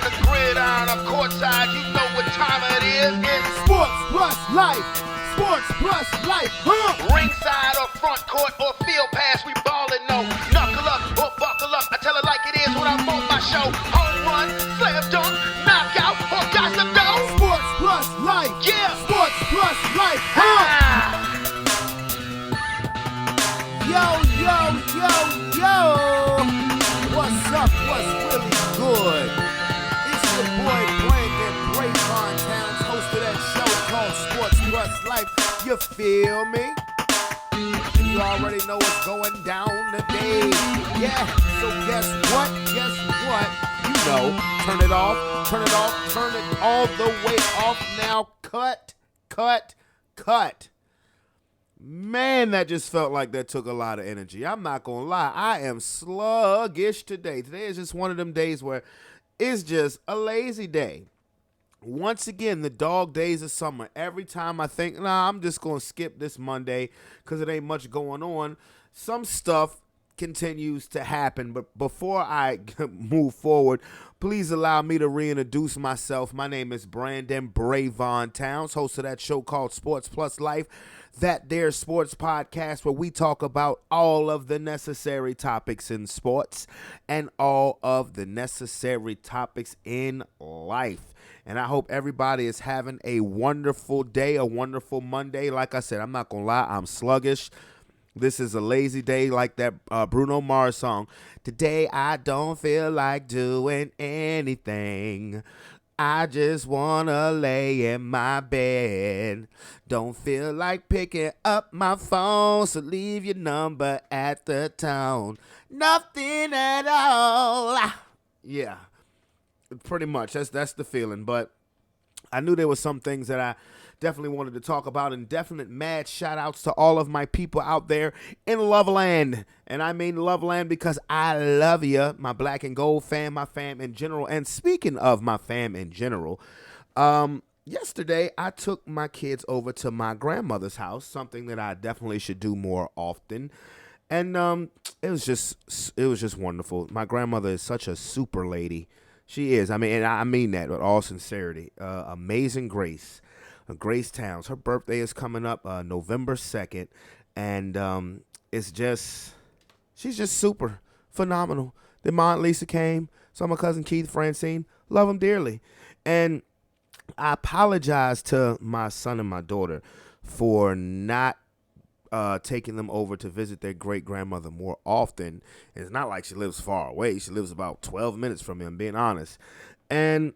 on the gridiron or courtside, you know what time it is. It's Sports plus life. Sports plus life. ringside or front court or field pass, we ballin', no. Knuckle up or buckle up, I tell it like it is when I'm on my show. Home run, slam dunk, knockout, or got some dough. Sports plus life. Yeah. Sports plus life. Yo, yo, yo, yo. What's up? What's really good? It's your boy Brandon Brevon Towns, host of that show called Sports Plus Life. You feel me? And you already know what's going down today. Yeah, so guess what? Guess what? You know, turn it off, turn it off, turn it all the way off now. Cut, cut, cut. Man, that just felt like that took a lot of energy. I'm not going to lie. I am sluggish today. Today is just one of them days where it's just a lazy day. Once again, the dog days of summer. Every time I think, I'm just going to skip this Monday because it ain't much going on, some stuff continues to happen. But before I move forward, please allow me to reintroduce myself. My name is Brandon Brevon Towns, host of that show called Sports Plus Life, that there sports podcast where we talk about all of the necessary topics in sports and all of the necessary topics in life. And I hope everybody is having a wonderful day, a wonderful Monday. Like I said, I'm not going to lie, I'm sluggish. This is a lazy day, like that Bruno Mars song. Today I don't feel like doing anything. I just want to lay in my bed. Don't feel like picking up my phone, so leave your number at the tone. Nothing at all. Yeah, pretty much. That's the feeling. But I knew there were some things that I definitely wanted to talk about, and definite mad shout outs to all of my people out there in Loveland. And I mean Loveland because I love you, my black and gold fam, my fam in general. And speaking of my fam in general, yesterday I took my kids over to my grandmother's house, something that I definitely should do more often. And it was just wonderful. My grandmother is such a super lady. She is. I mean, and I mean that with all sincerity. Amazing Grace. Grace Towns. Her birthday is coming up November 2nd, and she's just super phenomenal. Then my Aunt Lisa came, saw my cousin Keith, Francine, love them dearly. And I apologize to my son and my daughter for not taking them over to visit their great-grandmother more often. It's not like she lives far away. She lives about 12 minutes from me, I'm being honest. And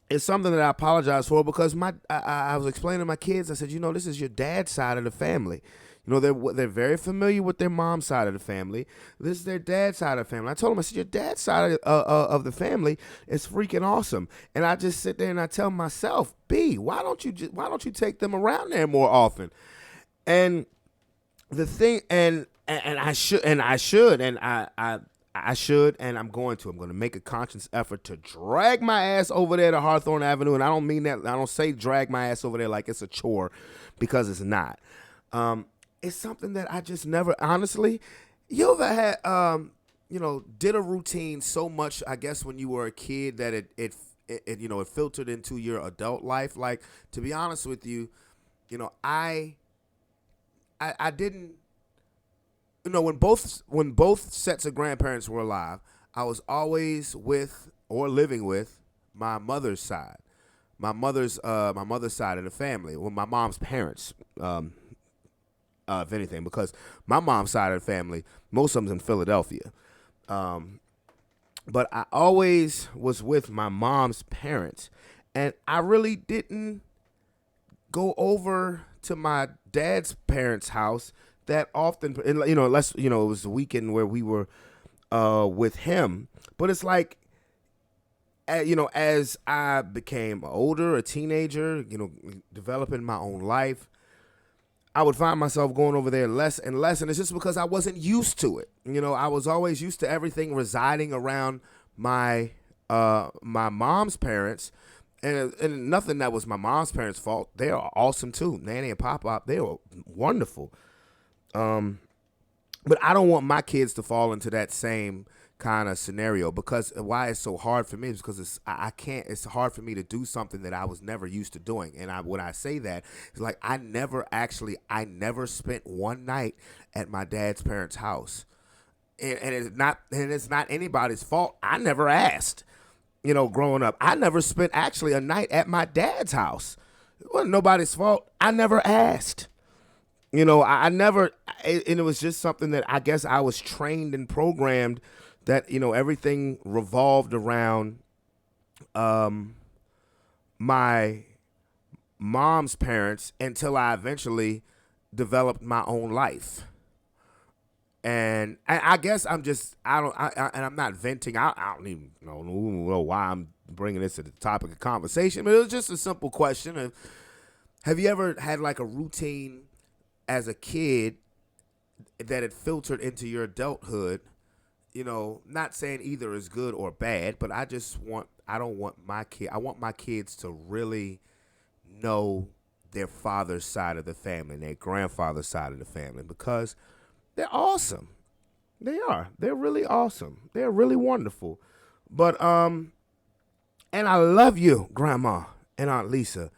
it's something that I apologize for because I was explaining to my kids, I said, this is your dad's side of the family. They're very familiar with their mom's side of the family. This is their dad's side of the family. I told them, I said, your dad's side of the family is freaking awesome. And I just sit there and I tell myself, B, why don't you take them around there more often? And the thing, and I should, and I'm going to make a conscious effort to drag my ass over there to Hawthorne Avenue. And I don't mean that, I don't say drag my ass over there like it's a chore, because it's not. It's something that I just never, honestly, you ever had, did a routine so much, I guess, when you were a kid that it filtered into your adult life. Like, to be honest with you, I didn't, when both sets of grandparents were alive, I was always with or living with my mother's side, my mother's side of the family, well, my mom's parents, if anything, because my mom's side of the family, most of them's in Philadelphia, but I always was with my mom's parents, and I really didn't go over to my dad's parents' house that often, unless, it was the weekend where we were with him. But it's like, as I became older, a teenager, developing my own life, I would find myself going over there less and less. And it's just because I wasn't used to it. I was always used to everything residing around my mom's parents. And nothing that was my mom's parents' fault. They are awesome too. Nanny and Pop-Pop, they were wonderful. But I don't want my kids to fall into that same kind of scenario, because why it's so hard for me is because I can't. It's hard for me to do something that I was never used to doing. And when I say that, it's like I never spent one night at my dad's parents' house, and it's not anybody's fault. I never asked. Growing up, I never spent actually a night at my dad's house. It wasn't nobody's fault. I never asked. I never, and it was just something that I guess I was trained and programmed that, everything revolved around my mom's parents until I eventually developed my own life. And I guess I'm not venting. I don't even know why I'm bringing this to the topic of conversation, but it was just a simple question of, have you ever had like a routine as a kid that it filtered into your adulthood? Not saying either is good or bad, but I want my kids to really know their father's side of the family and their grandfather's side of the family, because they're awesome. They are. They're really awesome. They're really wonderful. But and I love you, Grandma and Aunt Lisa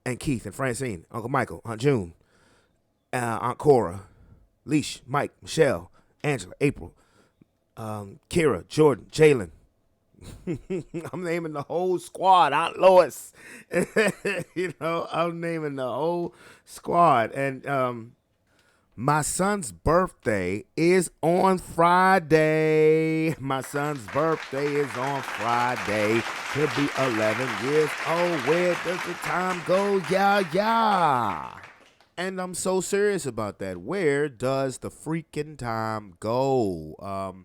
and Keith and Francine, Uncle Michael, Aunt June, Aunt Cora, Leash, Mike, Michelle, Angela, April, Kira, Jordan, Jalen. I'm naming the whole squad. Aunt Lois. I'm naming the whole squad. And my son's birthday is on Friday. My son's birthday is on Friday. He'll be 11 years old. Where does the time go? Yeah. And I'm so serious about that. Where does the freaking time go?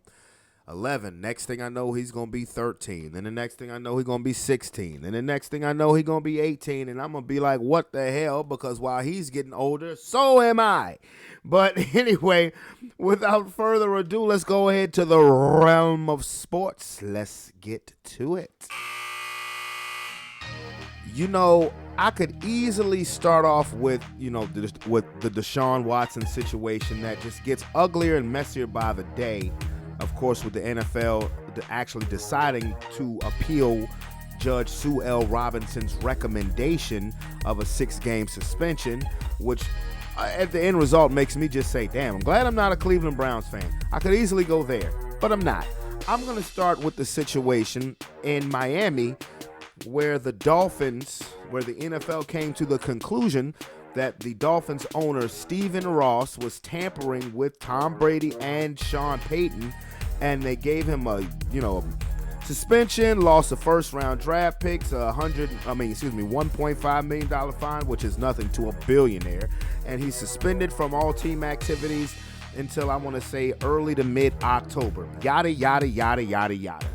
11. Next thing I know, he's going to be 13. Then the next thing I know, he's going to be 16. Then the next thing I know, he's going to be 18. And I'm going to be like, what the hell? Because while he's getting older, so am I. But anyway, without further ado, let's go ahead to the realm of sports. Let's get to it. I could easily start off with, with the Deshaun Watson situation that just gets uglier and messier by the day. Of course, with the NFL actually deciding to appeal Judge Sue L. Robinson's recommendation of a 6-game suspension, which at the end result makes me just say, damn, I'm glad I'm not a Cleveland Browns fan. I could easily go there, but I'm not. I'm going to start with the situation in Miami where the NFL came to the conclusion that the Dolphins owner, Stephen Ross, was tampering with Tom Brady and Sean Payton, and they gave him a suspension, lost a first-round draft picks, $1.5 million fine, which is nothing to a billionaire, and he's suspended from all team activities until, I want to say, early to mid-October. Yada, yada, yada, yada, yada.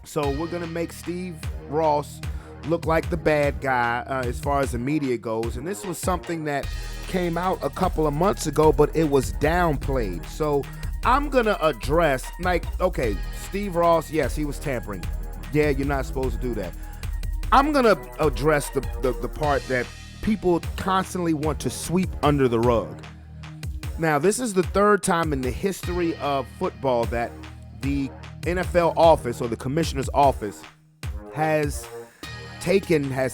So we're going to make Steve Ross look like the bad guy as far as the media goes. And this was something that came out a couple of months ago, but it was downplayed. So I'm going to address, okay, Steve Ross, yes, he was tampering. Yeah, you're not supposed to do that. I'm going to address the part that people constantly want to sweep under the rug. Now, this is the third time in the history of football that the NFL office, or the commissioner's office, has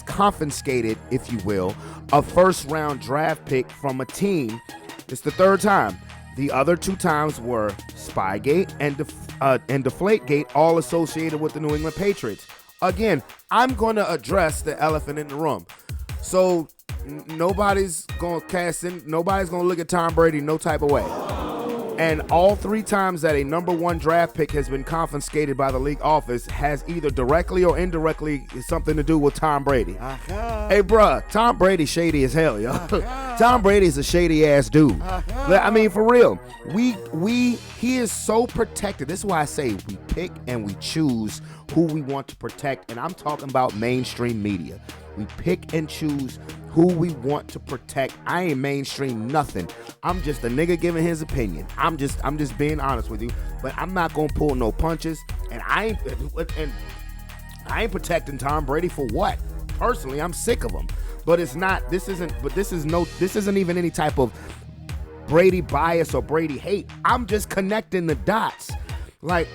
confiscated, if you will, a first-round draft pick from a team. It's the third time. The other two times were Spygate and Deflategate, all associated with the New England Patriots. Again, I'm going to address the elephant in the room. So nobody's going to cast in, nobody's going to look at Tom Brady no type of way. And all three times that a number one draft pick has been confiscated by the league office has either directly or indirectly something to do with Tom Brady. Hey, bruh, Tom Brady's shady as hell, yo. Tom Brady's a shady ass dude. I mean, for real. He is so protected. This is why I say we pick and we choose who we want to protect. And I'm talking about mainstream media. We pick and choose who we want to protect. I ain't mainstream nothing. I'm just a nigga giving his opinion. I'm just being honest with you. But I'm not gonna pull no punches. And I ain't protecting Tom Brady for what? Personally, I'm sick of him. But it's not. This isn't even any type of Brady bias or Brady hate. I'm just connecting the dots. Like,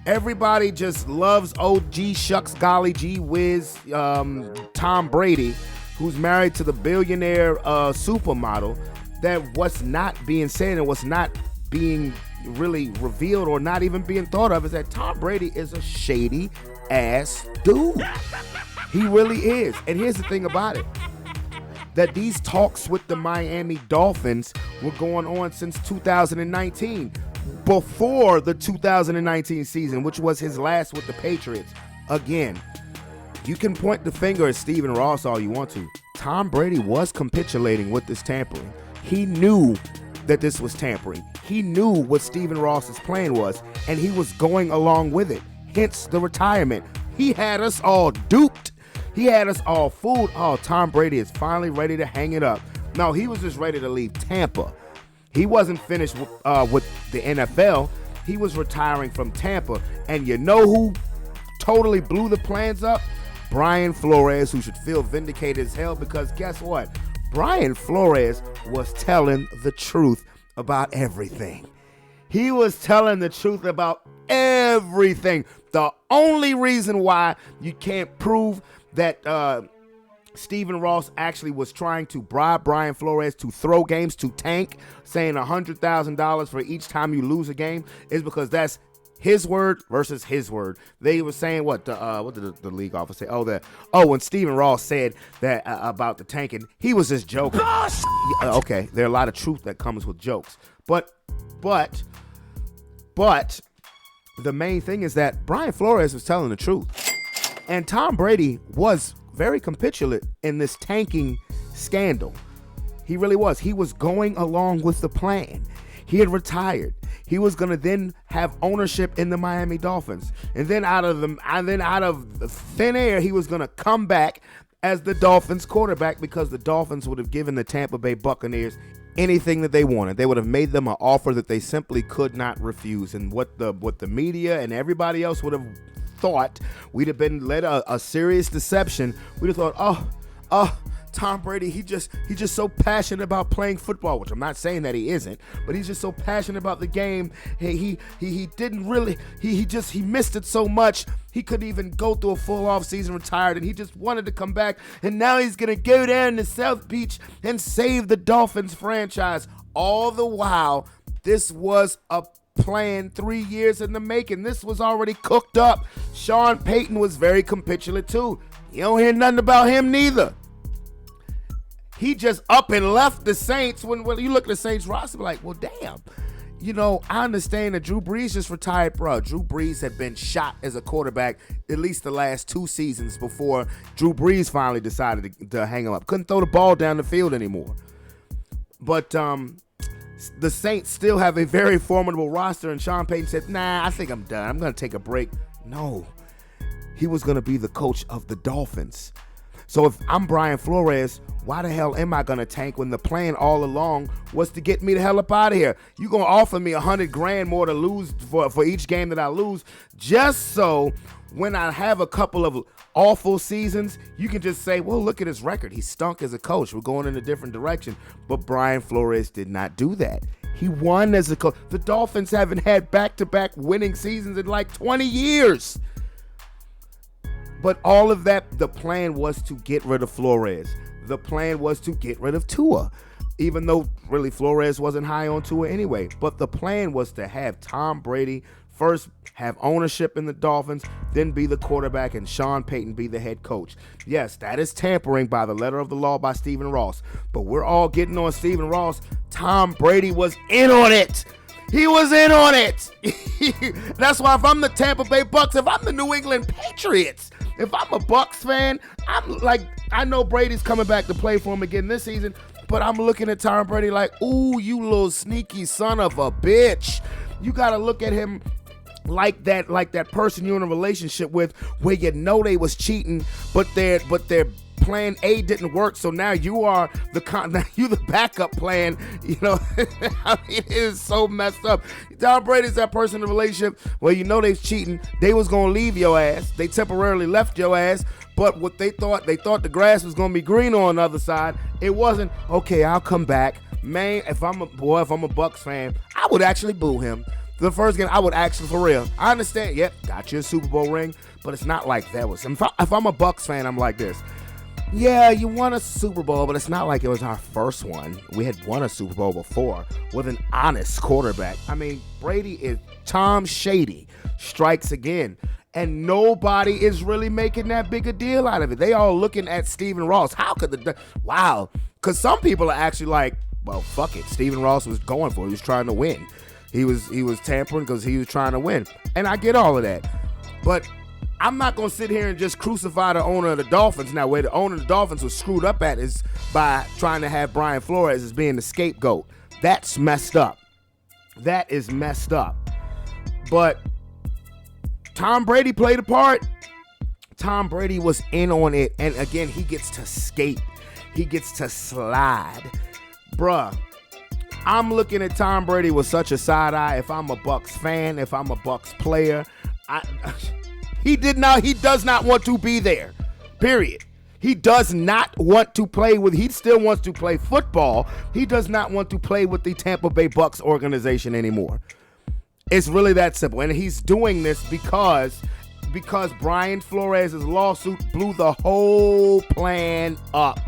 everybody just loves OG shucks golly gee whiz Tom Brady, who's married to the billionaire supermodel. That what's not being said and what's not being really revealed or not even being thought of is that Tom Brady is a shady ass dude. He really is. And here's the thing about it, that these talks with the Miami Dolphins were going on since 2019, before the 2019 season, which was his last with the Patriots. Again, you can point the finger at Stephen Ross all you want to. Tom Brady was capitulating with this tampering. He knew that this was tampering. He knew what Stephen Ross's plan was, and he was going along with it. Hence the retirement. He had us all duped. He had us all fooled. Oh, Tom Brady is finally ready to hang it up. No, he was just ready to leave Tampa. He wasn't finished with the NFL. He was retiring from Tampa. And you know who totally blew the plans up? Brian Flores, who should feel vindicated as hell, because guess what? Brian Flores was telling the truth about everything. He was telling the truth about everything. The only reason why you can't prove that Stephen Ross actually was trying to bribe Brian Flores to throw games, to tank, saying $100,000 for each time you lose a game, is because that's his word versus his word. They were saying what did the league office say? When Stephen Ross said that about the tanking, he was just joking. Okay, there are a lot of truth that comes with jokes, but the main thing is that Brian Flores was telling the truth, and Tom Brady was very capitulate in this tanking scandal. He really was. He was going along with the plan. He had retired. He was going to then have ownership in the Miami Dolphins. And then out of thin air, he was going to come back as the Dolphins quarterback, because the Dolphins would have given the Tampa Bay Buccaneers anything that they wanted. They would have made them an offer that they simply could not refuse. And what the media and everybody else would have thought, we'd have been led a serious deception. We'd have thought, Tom Brady, he just so passionate about playing football, which I'm not saying that he isn't, but he's just so passionate about the game. He didn't really, he missed it so much, he couldn't even go through a full off season, retired, and he just wanted to come back, and now he's gonna go down to South Beach and save the Dolphins franchise. All the while, this was a plan 3 years in the making. This was already cooked up. Sean Payton was very capitulate too. You don't hear nothing about him neither. He just up and left the Saints. When you look at the Saints roster, like, well, damn. You know, I understand that Drew Brees just retired, bro. Drew Brees had been shot as a quarterback at least the last 2 seasons before Drew Brees finally decided to hang him up. Couldn't throw the ball down the field anymore. But the Saints still have a very formidable roster, and Sean Payton said, nah, I think I'm done. I'm going to take a break. No. He was going to be the coach of the Dolphins. So if I'm Brian Flores, why the hell am I going to tank when the plan all along was to get me the hell up out of here? You going to offer me $100,000 more to lose for each game that I lose, just so when I have a couple of awful seasons, you can just say, well, look at his record. He stunk as a coach. We're going in a different direction. But Brian Flores did not do that. He won as a coach. The Dolphins haven't had back-to-back winning seasons in like 20 years. But all of that, the plan was to get rid of Flores. The plan was to get rid of Tua, even though really Flores wasn't high on Tua anyway. But the plan was to have Tom Brady first have ownership in the Dolphins, then be the quarterback, and Sean Payton be the head coach. Yes, that is tampering by the letter of the law by Stephen Ross. But we're all getting on Stephen Ross. Tom Brady was in on it. He was in on it. That's why if I'm the Tampa Bay Bucks, if I'm the New England Patriots, if I'm a Bucks fan, I'm like, I know Brady's coming back to play for him again this season, but I'm looking at Tom Brady like, ooh, you little sneaky son of a bitch. You got to look at him like that person you're in a relationship with, where you know they was cheating, but their plan A didn't work, so now you are the backup plan. You know, I mean, it is so messed up. Tom Brady's that person in a relationship where you know they's cheating. They was gonna leave your ass. They temporarily left your ass, but what they thought the grass was gonna be green on the other side. It wasn't. Okay, I'll come back. Man, if I'm a Bucks fan, I would actually boo him. The first game, I would actually, for real. I understand, yep, got you a Super Bowl ring, but it's not like that was. If I'm a Bucks fan, I'm like this. Yeah, you won a Super Bowl, but it's not like it was our first one. We had won a Super Bowl before with an honest quarterback. I mean, Brady is Tom Shady strikes again. And nobody is really making that big a deal out of it. They all looking at Stephen Ross. How could wow. Because some people are actually like, well, fuck it. Stephen Ross was going for it. He was trying to win. He was tampering because he was trying to win. And I get all of that. But I'm not going to sit here and just crucify the owner of the Dolphins. Now, where the owner of the Dolphins was screwed up at is by trying to have Brian Flores as being the scapegoat. That's messed up. That is messed up. But Tom Brady played a part. Tom Brady was in on it. And again, he gets to skate. He gets to slide. Bruh, I'm looking at Tom Brady with such a side eye. If I'm a Bucks fan, if I'm a Bucks player, he does not want to be there. Period. He does not want to play with, he still wants to play football. He does not want to play with the Tampa Bay Bucks organization anymore. It's really that simple. And he's doing this because Brian Flores' lawsuit blew the whole plan up.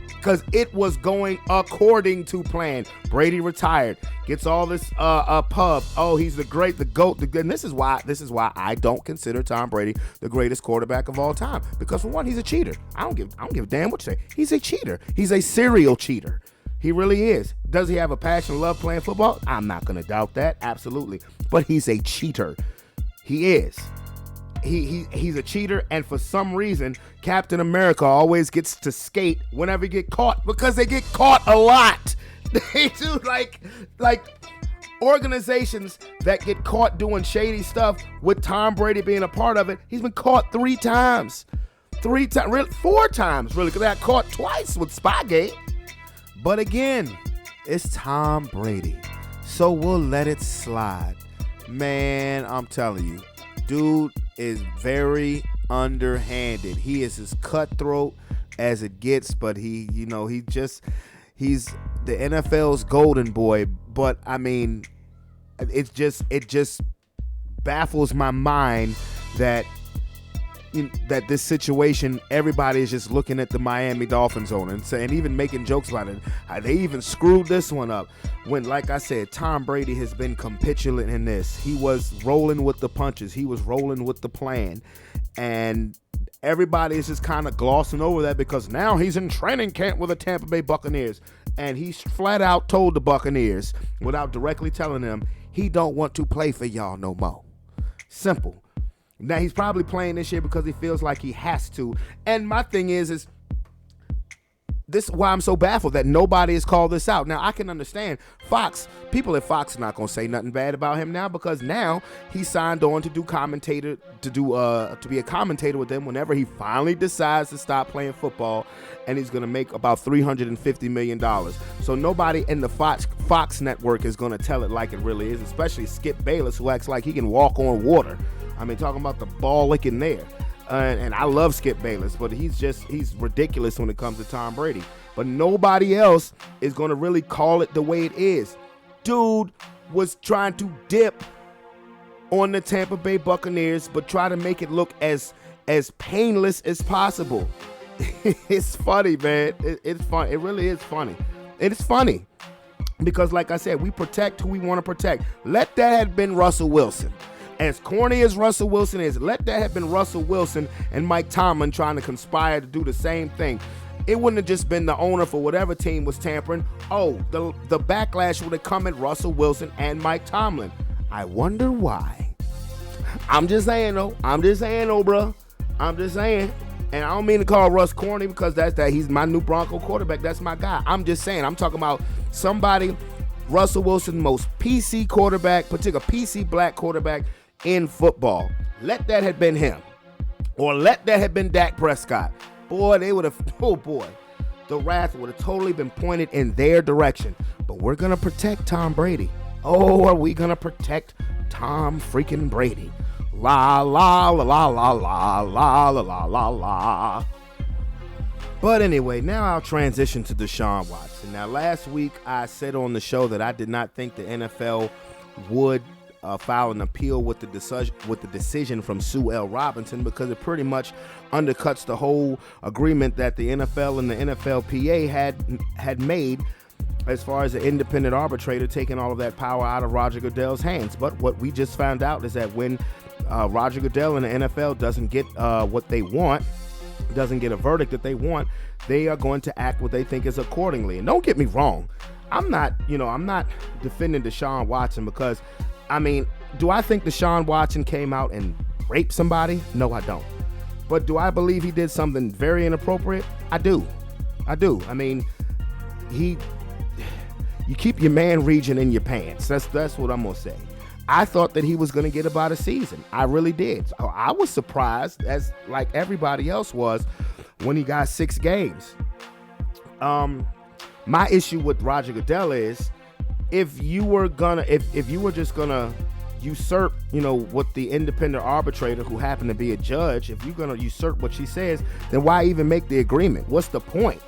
Because it was going according to plan. Brady retired, gets all this pub. Oh, he's the GOAT. And this is why I don't consider Tom Brady the greatest quarterback of all time. Because for one, he's a cheater. I don't give a damn what you say. He's a cheater. He's a serial cheater. He really is. Does he have a passion, love playing football? I'm not going to doubt that. Absolutely. But he's a cheater. He is. He's a cheater, and for some reason, Captain America always gets to skate whenever he get caught, because they get caught a lot. They do, like organizations that get caught doing shady stuff with Tom Brady being a part of it. He's been caught 3 times. 4 times, really, because they got caught twice with Spygate. But again, it's Tom Brady, so we'll let it slide. Man, I'm telling you, dude is very underhanded. He is as cutthroat as it gets, but he's the NFL's golden boy. But I mean, it just baffles my mind that this situation, everybody is just looking at the Miami Dolphins owner and even making jokes about it. They even screwed this one up when, like I said, Tom Brady has been capitulant in this. He was rolling with the punches. He was rolling with the plan. And everybody is just kind of glossing over that because now he's in training camp with the Tampa Bay Buccaneers. And he flat out told the Buccaneers, without directly telling them, he don't want to play for y'all no more. Simple. Now, he's probably playing this year because he feels like he has to. And my thing is this is why I'm so baffled that nobody has called this out. Now, I can understand people at Fox are not going to say nothing bad about him now, because now he signed on to be a commentator with them whenever he finally decides to stop playing football, and he's going to make about $350 million. So nobody in the Fox network is going to tell it like it really is, especially Skip Bayless, who acts like he can walk on water. I mean, talking about the ball licking there. And I love Skip Bayless, but he's ridiculous when it comes to Tom Brady. But nobody else is going to really call it the way it is. Dude was trying to dip on the Tampa Bay Buccaneers, but try to make it look as painless as possible. It's funny, man. It's fun. It really is funny. It is funny because, like I said, we protect who we want to protect. Let that have been Russell Wilson. As corny as Russell Wilson is, let that have been Russell Wilson and Mike Tomlin trying to conspire to do the same thing. It wouldn't have just been the owner for whatever team was tampering. Oh, the backlash would have come at Russell Wilson and Mike Tomlin. I wonder why. I'm just saying, though, bro. I'm just saying. And I don't mean to call Russ corny because he's my new Bronco quarterback. That's my guy. I'm just saying. I'm talking about somebody, Russell Wilson, most PC quarterback, particular PC black quarterback in football. Let that have been him. Or let that have been Dak Prescott. Boy, they would have, the wrath would have totally been pointed in their direction. But we're going to protect Tom Brady. Oh, are we going to protect Tom freaking Brady? La, la, la, la, la, la, la, la, la, la. But anyway, now I'll transition to Deshaun Watson. Now, last week I said on the show that I did not think the NFL would file an appeal with the decision from Sue L. Robinson, because it pretty much undercuts the whole agreement that the NFL and the NFLPA had made as far as the independent arbitrator taking all of that power out of Roger Goodell's hands. But what we just found out is that when Roger Goodell and the NFL doesn't get what they want, doesn't get a verdict that they want, they are going to act what they think is accordingly. And don't get me wrong, I'm not defending Deshaun Watson, because I mean, do I think Deshaun Watson came out and raped somebody? No, I don't. But do I believe he did something very inappropriate? I do. I mean, you keep your man region in your pants. That's what I'm gonna say. I thought that he was going to get about a season. I really did. So I was surprised, as like everybody else was, when he got 6 games. My issue with Roger Goodell is, if you were just gonna usurp, what the independent arbitrator, who happened to be a judge, if you're gonna usurp what she says, then why even make the agreement? What's the point?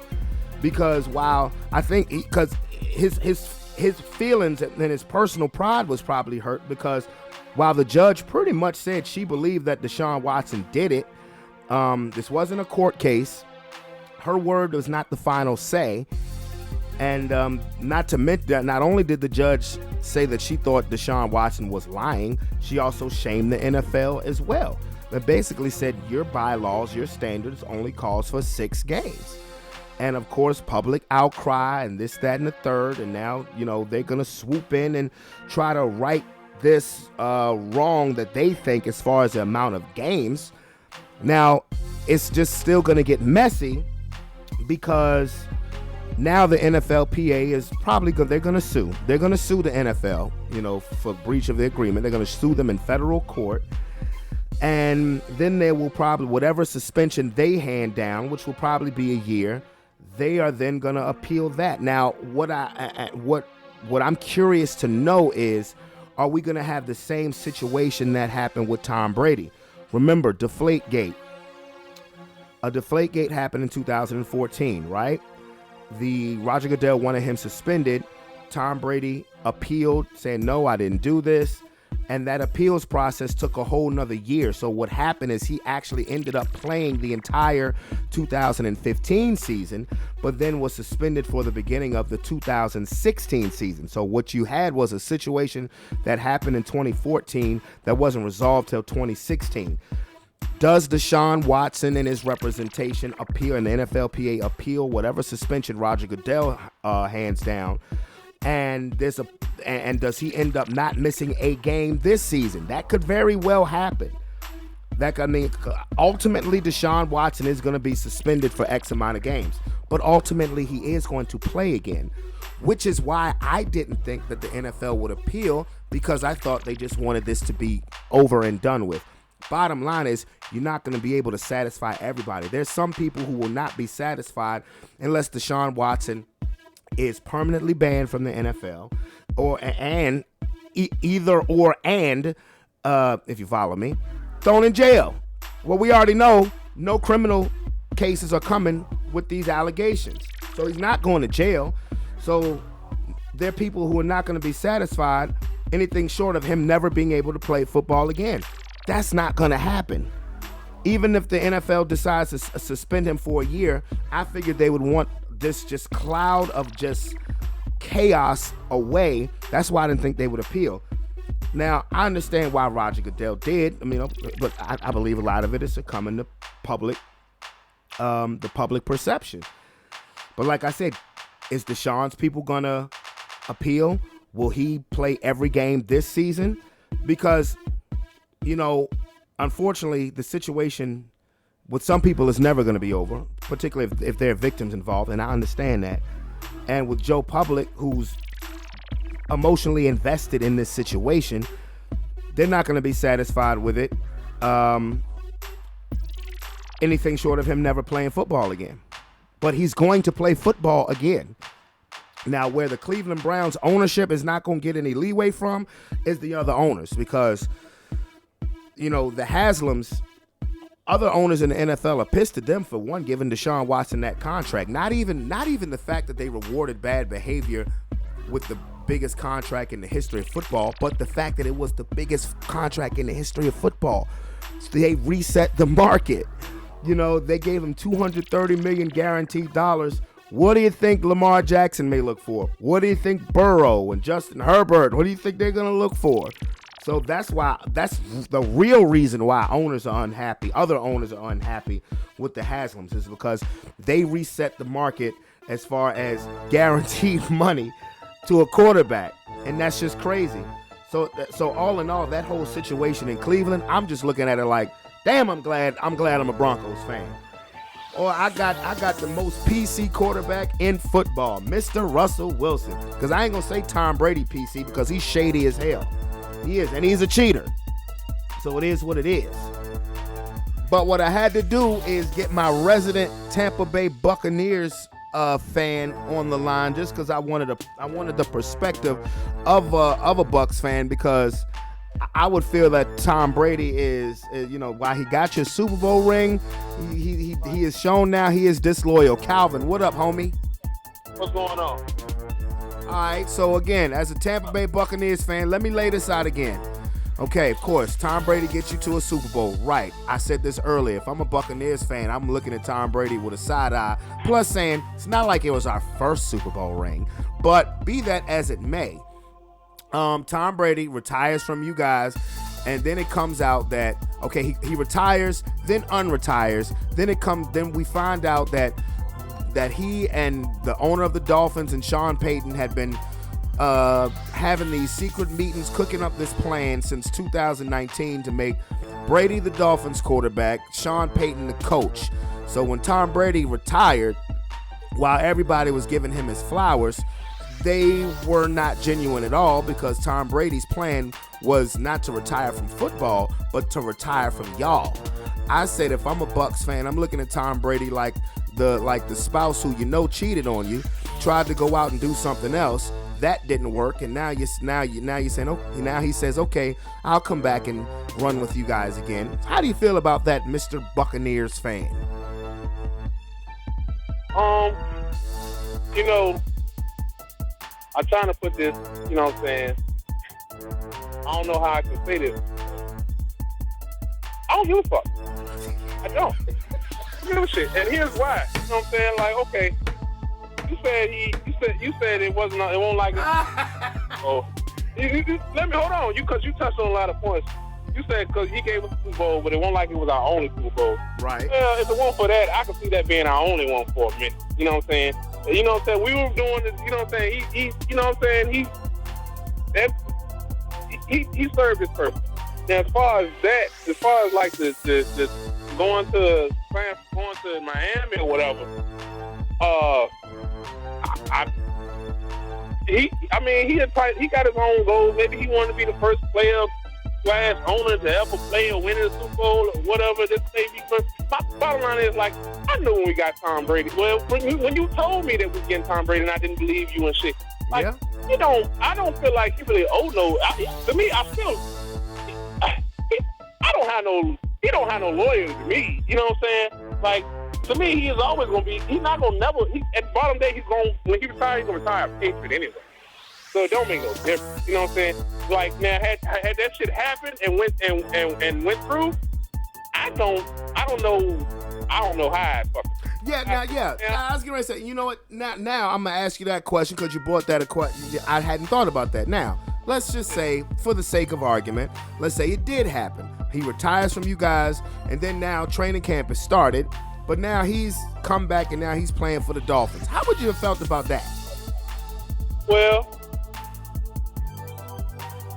Because while I think, because his feelings and his personal pride was probably hurt, because while the judge pretty much said she believed that Deshaun Watson did it, this wasn't a court case. Her word was not the final say. And not to mention that, not only did the judge say that she thought Deshaun Watson was lying, she also shamed the NFL as well. That basically said your bylaws, your standards only calls for 6 games. And of course, public outcry and this, that, and the third. And now, they're going to swoop in and try to right this wrong that they think as far as the amount of games. Now, it's just still going to get messy, because now the NFLPA is probably they're going to sue. They're going to sue the NFL, for breach of the agreement. They're going to sue them in federal court. And then there will probably, whatever suspension they hand down, which will probably be a year, they are then going to appeal that. Now, what I'm curious to know is, are we going to have the same situation that happened with Tom Brady? Remember, Deflategate. A Deflategate happened in 2014, right? The Roger Goodell wanted him suspended. Tom Brady appealed, saying, no, I didn't do this. And that appeals process took a whole nother year. So what happened is he actually ended up playing the entire 2015 season, but then was suspended for the beginning of the 2016 season. So what you had was a situation that happened in 2014 that wasn't resolved till 2016. Does Deshaun Watson and his representation appeal, and the NFLPA appeal whatever suspension Roger Goodell hands down? And does he end up not missing a game this season? That could very well happen. Ultimately, Deshaun Watson is going to be suspended for X amount of games, but ultimately he is going to play again, which is why I didn't think that the NFL would appeal, because I thought they just wanted this to be over and done with. Bottom line is, you're not going to be able to satisfy everybody. There's some people who will not be satisfied unless Deshaun Watson is permanently banned from the NFL, if you follow me, thrown in jail. Well, we already know no criminal cases are coming with these allegations, so he's not going to jail. So there are people who are not going to be satisfied anything short of him never being able to play football again. That's not going to happen. Even if the NFL decides to suspend him for a year, I figured they would want this just cloud of just chaos away. That's why I didn't think they would appeal. Now, I understand why Roger Goodell did. But I believe a lot of it is succumbing to the public perception. But like I said, is Deshaun's people gonna appeal? Will he play every game this season? Because, unfortunately, the situation with some people is never going to be over, particularly if there are victims involved, and I understand that. And with Joe Public, who's emotionally invested in this situation, they're not going to be satisfied with it. Anything short of him never playing football again. But he's going to play football again. Now, where the Cleveland Browns ownership is not going to get any leeway from is the other owners, because, the Haslams Other owners in the NFL are pissed at them for one giving Deshaun Watson that contract. Not even the fact that they rewarded bad behavior with the biggest contract in the history of football, but the fact that it was the biggest contract in the history of football. So they reset the market. You know, they gave him $230 million guaranteed dollars. What do you think Lamar Jackson may look for? What do you think Burrow and Justin Herbert, what do you think they're going to look for? So that's the real reason why owners are unhappy. Other owners are unhappy with the Haslams is because they reset the market as far as guaranteed money to a quarterback, and that's just crazy. So all in all, that whole situation in Cleveland, I'm just looking at it like, damn, I'm glad I'm a Broncos fan. Or I got the most PC quarterback in football, Mr. Russell Wilson. Because I ain't gonna say Tom Brady PC because he's shady as hell. He is, and he's a cheater. So it is what it is. But what I had to do is get my resident Tampa Bay Buccaneers fan on the line, just because I wanted the perspective of a Bucs fan, because I would feel that Tom Brady is while he got your Super Bowl ring, he is shown now he is disloyal. Calvin, what up, homie? What's going on? All right, so again, as a Tampa Bay Buccaneers fan, let me lay this out again. Okay, of course, Tom Brady gets you to a Super Bowl. Right, I said this earlier. If I'm a Buccaneers fan, I'm looking at Tom Brady with a side eye, plus saying it's not like it was our first Super Bowl ring. But be that as it may, Tom Brady retires from you guys, and then it comes out that, okay, he retires, then unretires. Then we find out that he and the owner of the Dolphins and Sean Payton had been having these secret meetings, cooking up this plan since 2019 to make Brady the Dolphins quarterback, Sean Payton the coach. So when Tom Brady retired, while everybody was giving him his flowers, they were not genuine at all, because Tom Brady's plan was not to retire from football, but to retire from y'all. I said, if I'm a Bucs fan, I'm looking at Tom Brady like the spouse who cheated on you, tried to go out and do something else. That didn't work, and now you're saying, oh, now he says, okay, I'll come back and run with you guys again. How do you feel about that, Mr. Buccaneers fan? I'm trying to put this, you know what I'm saying? I don't know how I can say this. I don't give a fuck. I don't. I don't give a shit. And here's why. You know what I'm saying? Like, okay, you said it won't like it. Oh, let me hold on. Because you touched on a lot of points. You said because he gave us a Super Bowl, but it won't like it was our only Super Bowl. Right. Well, if it weren't for that, I could see that being our only one for a minute. You know what I'm saying? You know what I'm saying? We were doing this. You know what I'm saying? He you know what I'm saying? He served his purpose. Now, as far as like the going to Miami or whatever, he got his own goals. Maybe he wanted to be the first player / owner to ever play or win a Super Bowl or whatever this may be. But my bottom line is, like, I knew when we got Tom Brady. Well, when you told me that we were getting Tom Brady and I didn't believe you and shit, like, yeah. I don't feel like he really owed no. To me, he don't have no loyalty to me. You know what I'm saying? Like, to me, he is always going to be. He's not going to never. At the bottom day, when he retires, he's going to retire a Patriot anyway. So it don't make no difference. You know what I'm saying? Like, now, had that shit happened and went through, I don't know how I fucking. Yeah. I was getting ready to say, you know what? Now I'm gonna ask you that question because you brought that a question. I hadn't thought about that. Now, let's just say, for the sake of argument, let's say it did happen. He retires from you guys, and then now training camp has started, but now he's come back and now he's playing for the Dolphins. How would you have felt about that? Well,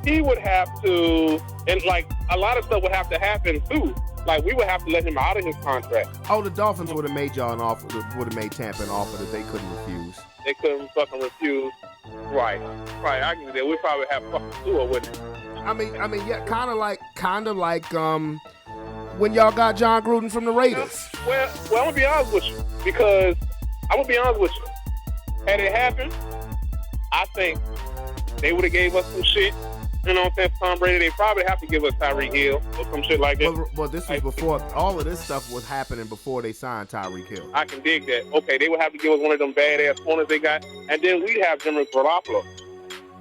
he would have to, and like a lot of stuff would have to happen too. Like, we would have to let him out of his contract. Oh, the Dolphins would have made y'all an offer. Would have made Tampa an offer that they couldn't refuse. They couldn't fucking refuse. Right. I can do that. We'd probably have fucking Tua, wouldn't it? I mean, yeah, kind of like when y'all got John Gruden from the Raiders. Well, I'm gonna be honest with you, because had it happened, I think they would have gave us some shit. You know what I'm saying? Tom Brady, they probably have to give us Tyreek Hill or some shit like that. Well, this was before all of this stuff was happening before they signed Tyreek Hill. I can dig that. Okay, they would have to give us one of them badass corners they got, and then we'd have Jimmy Garoppolo.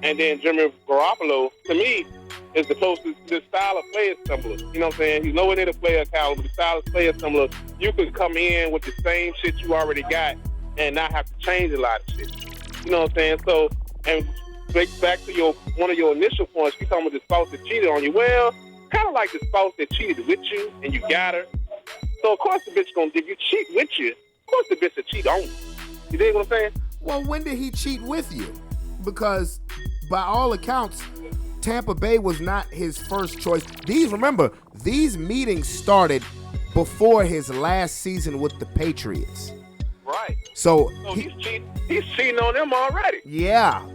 And then Jimmy Garoppolo, to me, is the closest to the style of player similar. You know what I'm saying? He's nowhere near the player caliber, the style of player similar. You could come in with the same shit you already got and not have to change a lot of shit. You know what I'm saying? So, and back to one of your initial points, you talking about the spouse that cheated on you. Well, kind of like the spouse that cheated with you and you got her. So, of course, the bitch if you cheat with you, of course the bitch will cheat on you. You dig what I'm saying? Well, when did he cheat with you? Because by all accounts, Tampa Bay was not his first choice. Remember, these meetings started before his last season with the Patriots. Right. So he's cheating on them already. Yeah.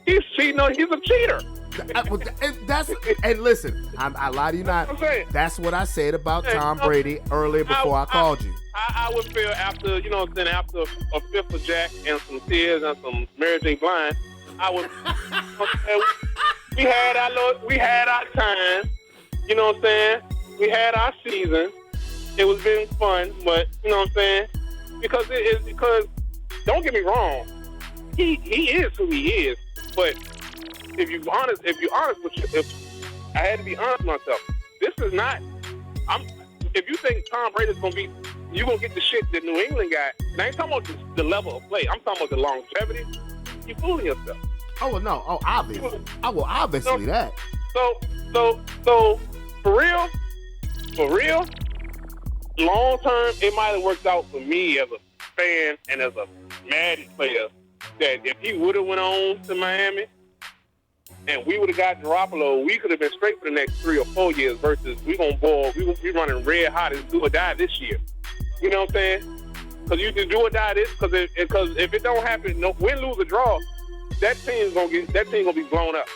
He's cheating on. He's a cheater. And listen, I lie to you not. That's what I said about Tom Brady earlier before I called you. I would feel after, you know what I'm saying, after a fifth of Jack and some tears and some Mary J. Blind, I would. we had our time. You know what I'm saying? We had our season. It was been fun, but you know what I'm saying? Because don't get me wrong, he is who he is. But if you're honest with you, if I had to be honest with myself, this is not. If you think Tom Brady's you're gonna get the shit that New England got. And I ain't talking about the level of play. I'm talking about the longevity. You fooling yourself. Oh well, no. Oh, obviously. Obviously that. So for real. Long term, it might have worked out for me as a fan and as a Madden player that if he would have went on to Miami and we would have got Garoppolo, we could have been straight for the next 3 or 4 years versus we running red hot and do or die this year. You know what I'm saying? Because you can do or die this because if it don't happen, win, lose, or draw, that team's gonna be blown up.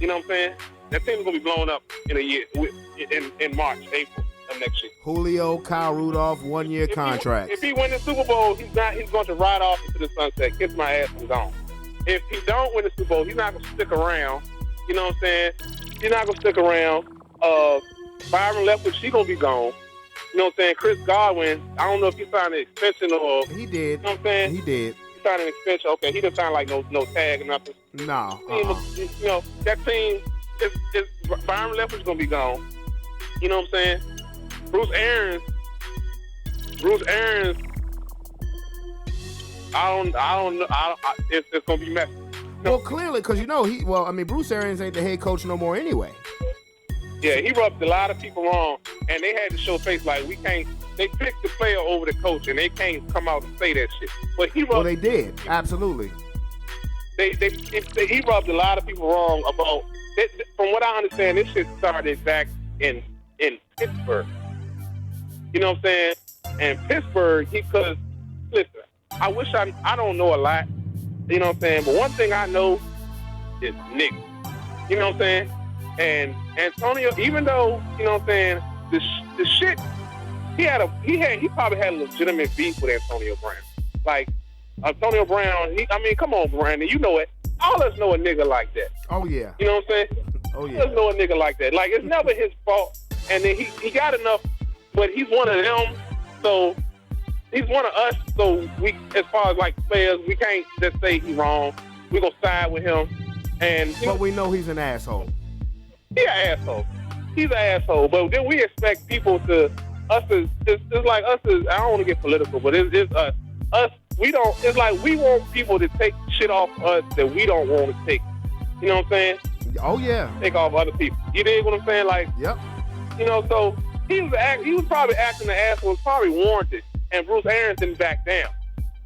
You know what I'm saying? That team's gonna be blown up in a year in March, April. Next year. Julio, Kyle Rudolph, 1-year contract. If he win the Super Bowl, he's going to ride off into the sunset, kiss my ass and gone. If he don't win the Super Bowl, he's not going to stick around. You know what I'm saying? He's not going to stick around. Byron Leftwich, she's going to be gone. You know what I'm saying? Chris Godwin, I don't know if he signed an extension or... He did. You know what I'm saying? He did. He signed an extension. Okay, he didn't sign like no tag or nothing. No. You know, that team, Byron Leftwich going to be gone. You know what I'm saying? Bruce Arians, I don't know. It's gonna be messy. Well, clearly, because Bruce Arians ain't the head coach no more anyway. Yeah, he rubbed a lot of people wrong, and they had to show face like we can't. They picked the player over the coach, and they can't come out and say that shit. But he rubbed. Well, they did absolutely. He rubbed a lot of people wrong about. From what I understand, this shit started back in Pittsburgh. You know what I'm saying? And Pittsburgh, listen, I wish I don't know a lot. You know what I'm saying? But one thing I know is Nick. You know what I'm saying? And Antonio, even though, you know what I'm saying, the shit, he probably had a legitimate beef with Antonio Brown. Like, Antonio Brown, come on, Brandon, you know it. All of us know a nigga like that. Oh, yeah. You know what I'm saying? Oh, yeah. All of us know a nigga like that. Like, it's never his fault. And then he got enough. But he's one of them, so he's one of us. So we, as far as like players, we can't just say he's wrong. We're gonna side with him, but we know he's an asshole. He's an asshole. He's an asshole. But then we expect people to it's like us as I don't want to get political, but it's us. Us we don't. It's like we want people to take shit off us that we don't want to take. You know what I'm saying? Oh yeah. Take off other people. You dig what I'm saying? Like, yep. You know, so. He was probably acting the asshole, was probably warranted, and Bruce Arians didn't back down,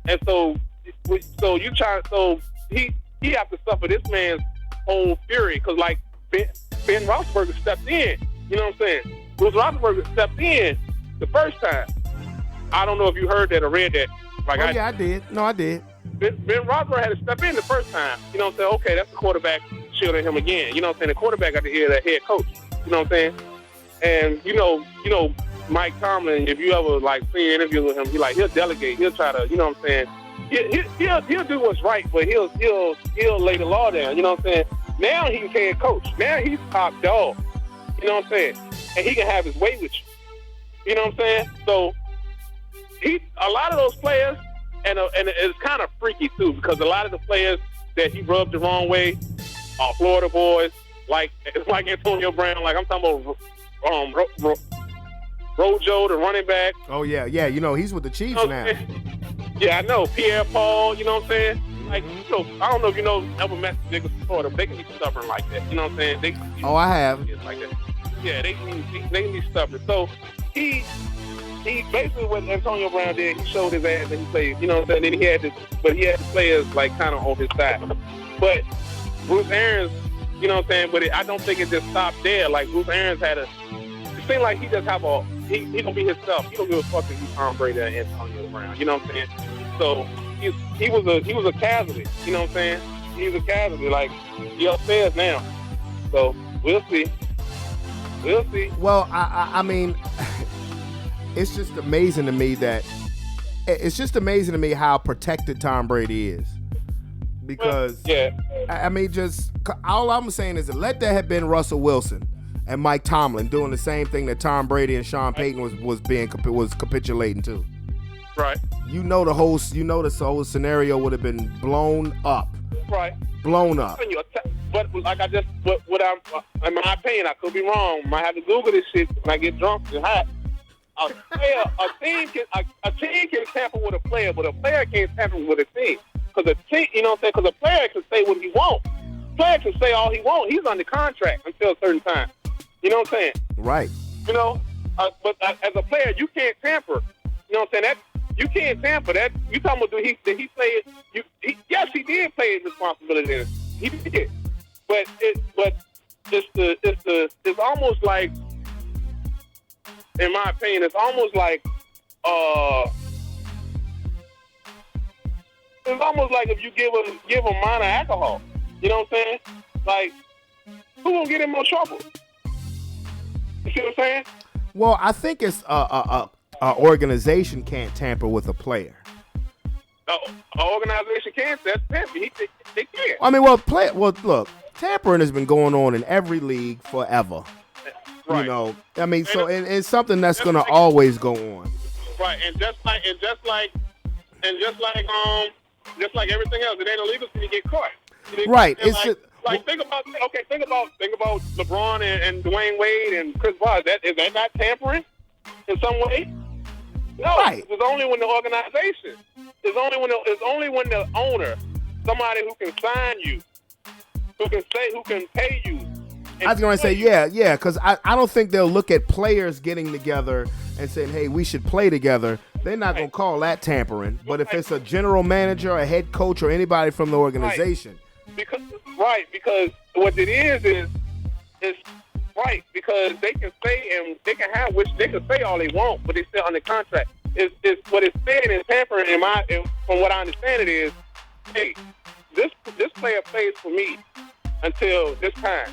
and so he have to suffer this man's whole fury because like Ben Roethlisberger stepped in, you know what I'm saying? Bruce Roethlisberger stepped in the first time. I don't know if you heard that or read that. Like, I did. No, I did. Ben Roethlisberger had to step in the first time. You know what I'm saying? Okay, that's the quarterback shielding him again. You know what I'm saying? The quarterback got to hear that head coach. You know what I'm saying? And you know, Mike Tomlin, if you ever like see an interview with him, he'll delegate. He'll try to, you know what I'm saying? He'll do what's right, but he'll lay the law down. You know what I'm saying? Now he's head coach. Now he's top dog. You know what I'm saying? And he can have his way with you. You know what I'm saying? So a lot of those players, and it's kind of freaky too, because a lot of the players that he rubbed the wrong way are Florida boys. It's like Antonio Brown. Like I'm talking about Rojo, the running back. Oh yeah. You know he's with the Chiefs now. Yeah, I know. Pierre Paul. You know what I'm saying? Like, you know, I don't know if you know ever met niggas in Florida, but they can be stubborn like that. You know what I'm saying? I have. Like that. Yeah, they can be stubborn. So he basically what Antonio Brown did, he showed his ass and he played. You know what I'm saying? Then he had the players like kind of on his side. But Bruce Arians, you know what I'm saying? But I don't think it just stopped there. Like Bruce Arians it seemed like he just have he gonna be himself. He don't give a fuck if he's Tom Brady or Antonio Brown. You know what I'm saying? So he was a casualty. You know what I'm saying? He was a casualty. Like he upstairs now. So we'll see. Well, I mean, it's just amazing to me how protected Tom Brady is. Because I mean, just all I'm saying is that let that have been Russell Wilson and Mike Tomlin doing the same thing that Tom Brady and Sean Payton was capitulating to. Right. This whole scenario would have been blown up. Right. Blown up. But like what I'm, in my opinion, I could be wrong. Might have to Google this shit when I get drunk and hot. A team can tamper with a player, but a player can't tamper with a team. Because a team, you know what I'm saying? Because a player can say what he wants. A player can say all he wants. He's under contract until a certain time. You know what I'm saying? Right. You know, but as a player, you can't tamper. You know what I'm saying? You can't tamper. That you talking about? Did he play it? Yes, he did play his responsibility. He did. But it's almost like, in my opinion, it's almost like if you give a minor alcohol. You know what I'm saying? Like, who gonna get in more trouble? You see what I'm saying? Well, I think it's a organization can't tamper with a player. An organization can't. That's tamper. They can't. I mean, look, tampering has been going on in every league forever. Right. You know, I mean, so it's something that's gonna always go on. Right, and just like everything else, it ain't illegal till you get caught. Right. Think about LeBron and Dwayne Wade and Chris Paul. Is that not tampering in some way? No. Right. It's only when the organization. It's only when the owner, somebody who can sign you, who can pay you. I was going to say, yeah, because I don't think they'll look at players getting together and saying, hey, we should play together. They're not going to call that tampering. But if it's a general manager, a head coach, or anybody from the organization. Because what it is right, because they can say and they can have, which they can say all they want, but they're still under contract. It's what it's saying is tampering, from what I understand it is, hey, this player plays for me until this time.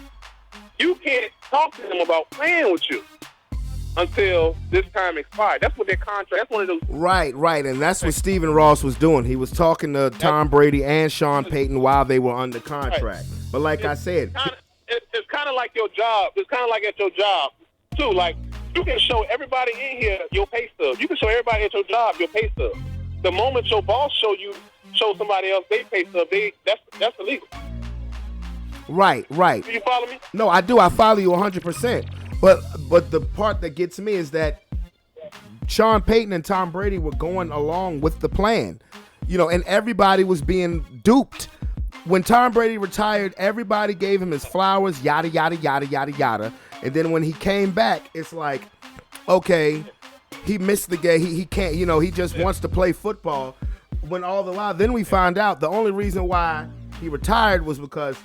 You can't talk to them about playing with you until this time expired. That's what their contract. That's one of those. Right, and that's what Stephen Ross was doing. He was talking to Tom Brady and Sean Payton while they were under contract. Right. But like I said, it's kind of like your job. It's kind of like at your job too. Like you can show everybody in here your pay stub. You can show everybody at your job your pay stub. The moment your boss show somebody else their pay stub, that's illegal. Right. Do you follow me? No, I do. I follow you 100%. But the part that gets me is that Sean Payton and Tom Brady were going along with the plan, you know, and everybody was being duped. When Tom Brady retired, everybody gave him his flowers, yada, yada, yada, yada, yada. And then when he came back, it's like, okay, he missed the game. He can't, you know, he just wants to play football. When all the while, then we found out the only reason why he retired was because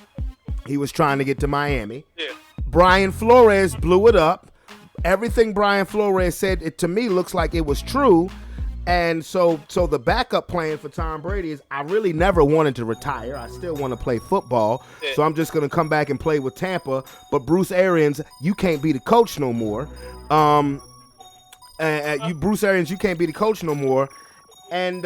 he was trying to get to Miami. Yeah. Brian Flores blew it up. Everything Brian Flores said, it to me looks like it was true. And so the backup plan for Tom Brady is I really never wanted to retire. I still want to play football. Yeah. So I'm just going to come back and play with Tampa. But Bruce Arians, you can't be the coach no more. Bruce Arians, you can't be the coach no more. And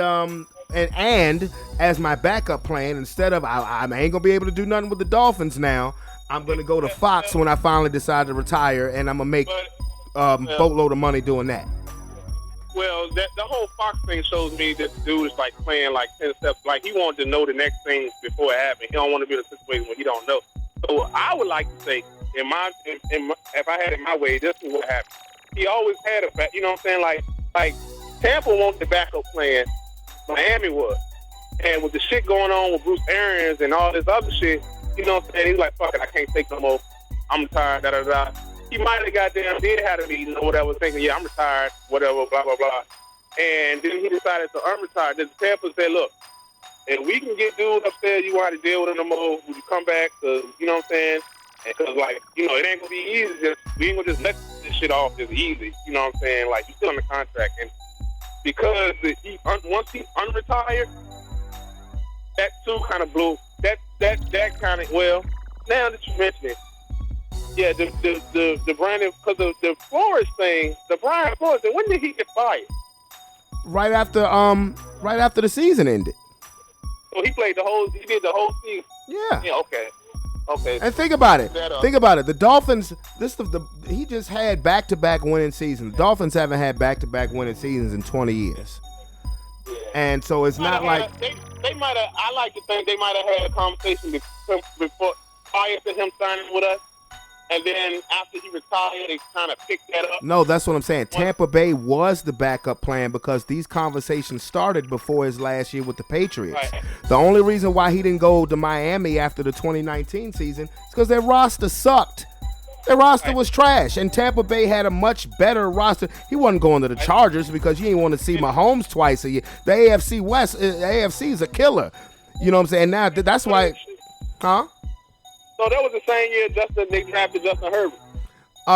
and as my backup plan, instead of I ain't gonna be able to do nothing with the Dolphins now, I'm gonna go to Fox when I finally decide to retire, and I'm gonna make boatload of money doing that. Well, the whole Fox thing shows me that the dude is like playing like 10 steps. Like he wanted to know the next thing before it happened. He don't want to be in a situation where he don't know. So I would like to say, if I had it my way, this is what happened. He always had a back. You know what I'm saying? Like Tampa wanted the backup plan. Miami was. And with the shit going on with Bruce Arians and all this other shit, you know what I'm saying? He was like, fuck it, I can't take no more. I'm retired, da-da-da. He might have goddamn did have a meeting or whatever, thinking, yeah, I'm retired, whatever, blah, blah, blah. And then he decided to unretire. Then Tampa said, look, if we can get dudes upstairs, you want to deal with him no more, when you come back, cause, you know what I'm saying? Because, like, you know, it ain't going to be easy. We ain't going to just let this shit off just easy. You know what I'm saying? Like, you're still on the contract. And because once he unretired, that too kind of blew. That kind of, well, now that you mention it, yeah, the Brandon, because of the Flores thing, the Brian Flores thing, when did he get fired? Right after the season ended. So he did the whole season. Yeah. Yeah, okay. And think about it. The Dolphins, he just had back-to-back winning seasons. The Dolphins haven't had back-to-back winning seasons in 20 years. Yeah. And so it's not like they might have. I like to think they might have had a conversation before prior to him signing with us, and then after he retired, they kind of picked that up. No, that's what I'm saying. Tampa Bay was the backup plan because these conversations started before his last year with the Patriots. Right. The only reason why he didn't go to Miami after the 2019 season is because their roster sucked. Their roster was trash, and Tampa Bay had a much better roster. He wasn't going to the Chargers because you ain't want to see Mahomes twice a year. The AFC West, AFC is a killer. You know what I'm saying? Now, that's why, huh? So that was the same year they drafted Justin Herbert.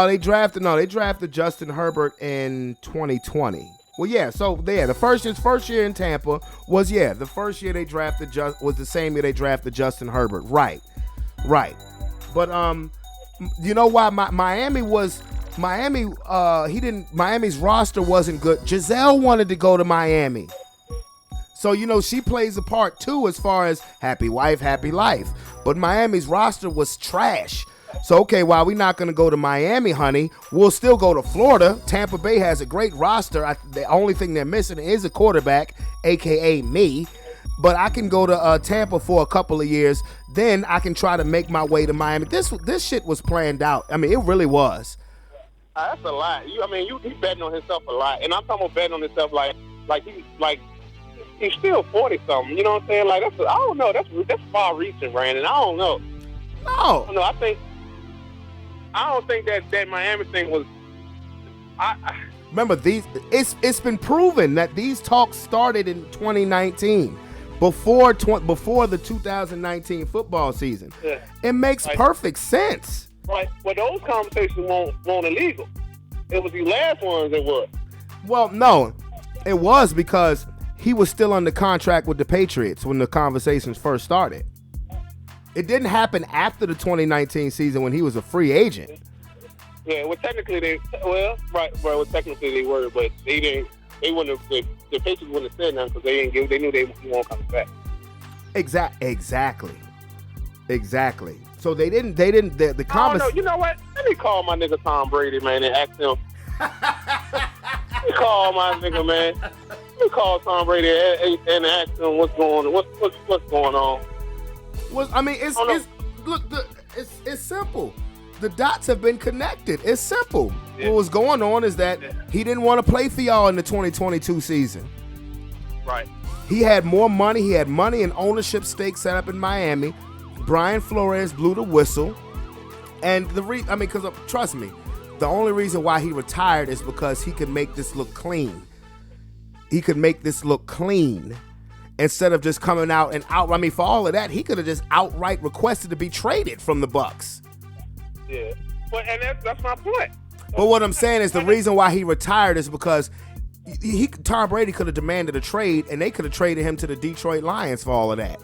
They drafted Justin Herbert in 2020. Well, yeah, so the first year in Tampa was, the first year they drafted was the same year they drafted Justin Herbert. Right. But, you know why Miami's roster wasn't good. Giselle wanted to go to Miami. So, you know, she plays a part too as far as happy wife, happy life. But Miami's roster was trash. So, okay, while we're not going to go to Miami, honey, we'll still go to Florida. Tampa Bay has a great roster. The only thing they're missing is a quarterback, a.k.a. me. But I can go to Tampa for a couple of years. Then I can try to make my way to Miami. This shit was planned out. I mean, it really was. That's a lot. He's betting on himself a lot. And I'm talking about betting on himself he's still 40-something. You know what I'm saying? Like, I don't know. That's far-reaching, Brandon. I don't know. No. I don't think that Miami thing was. Remember, it's been proven that these talks started in 2019, before the 2019 football season. Yeah. It makes perfect sense. Right, but those conversations weren't illegal. It was the last ones that were. Well, no, it was because he was still under contract with the Patriots when the conversations first started. It didn't happen after the 2019 season when he was a free agent. Yeah, well, technically they were, but they didn't. They wouldn't have. The Patriots wouldn't have said nothing because they knew they won't come back. Exactly. So they didn't. The conversation. You know what? Let me call my nigga Tom Brady, man, and ask him. Let me call my nigga, man. Let me call Tom Brady and ask him what's going on. It's simple. The dots have been connected. It's simple. Yeah. What was going on is that he didn't want to play for y'all in the 2022 season. Right. He had more money. He had money and ownership stakes set up in Miami. Brian Flores blew the whistle. And because trust me, the only reason why he retired is because he could make this look clean. Instead of just coming out and out. I mean, for all of that, he could have just outright requested to be traded from the Bucs. Yeah, and that's my point. But what I'm saying is the reason why he retired is because Tom Brady could have demanded a trade, and they could have traded him to the Detroit Lions for all of that.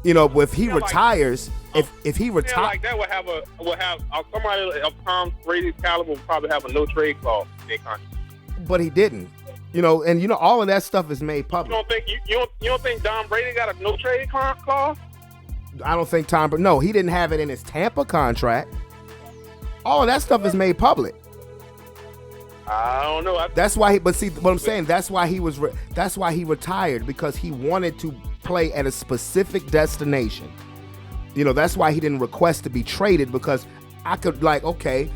You know, but if he retires, if he retires, like that would have somebody of Tom Brady's caliber would probably have a no trade clause in their contract. But he didn't. And all of that stuff is made You public. don't think you don't think Tom Brady got a no trade clause? I don't think no, he didn't have it in his Tampa contract. All of that stuff is made public. I don't know. That's why but see what I'm saying, that's why he retired, because he wanted to play at a specific destination. That's why he didn't request to be traded, because I could okay,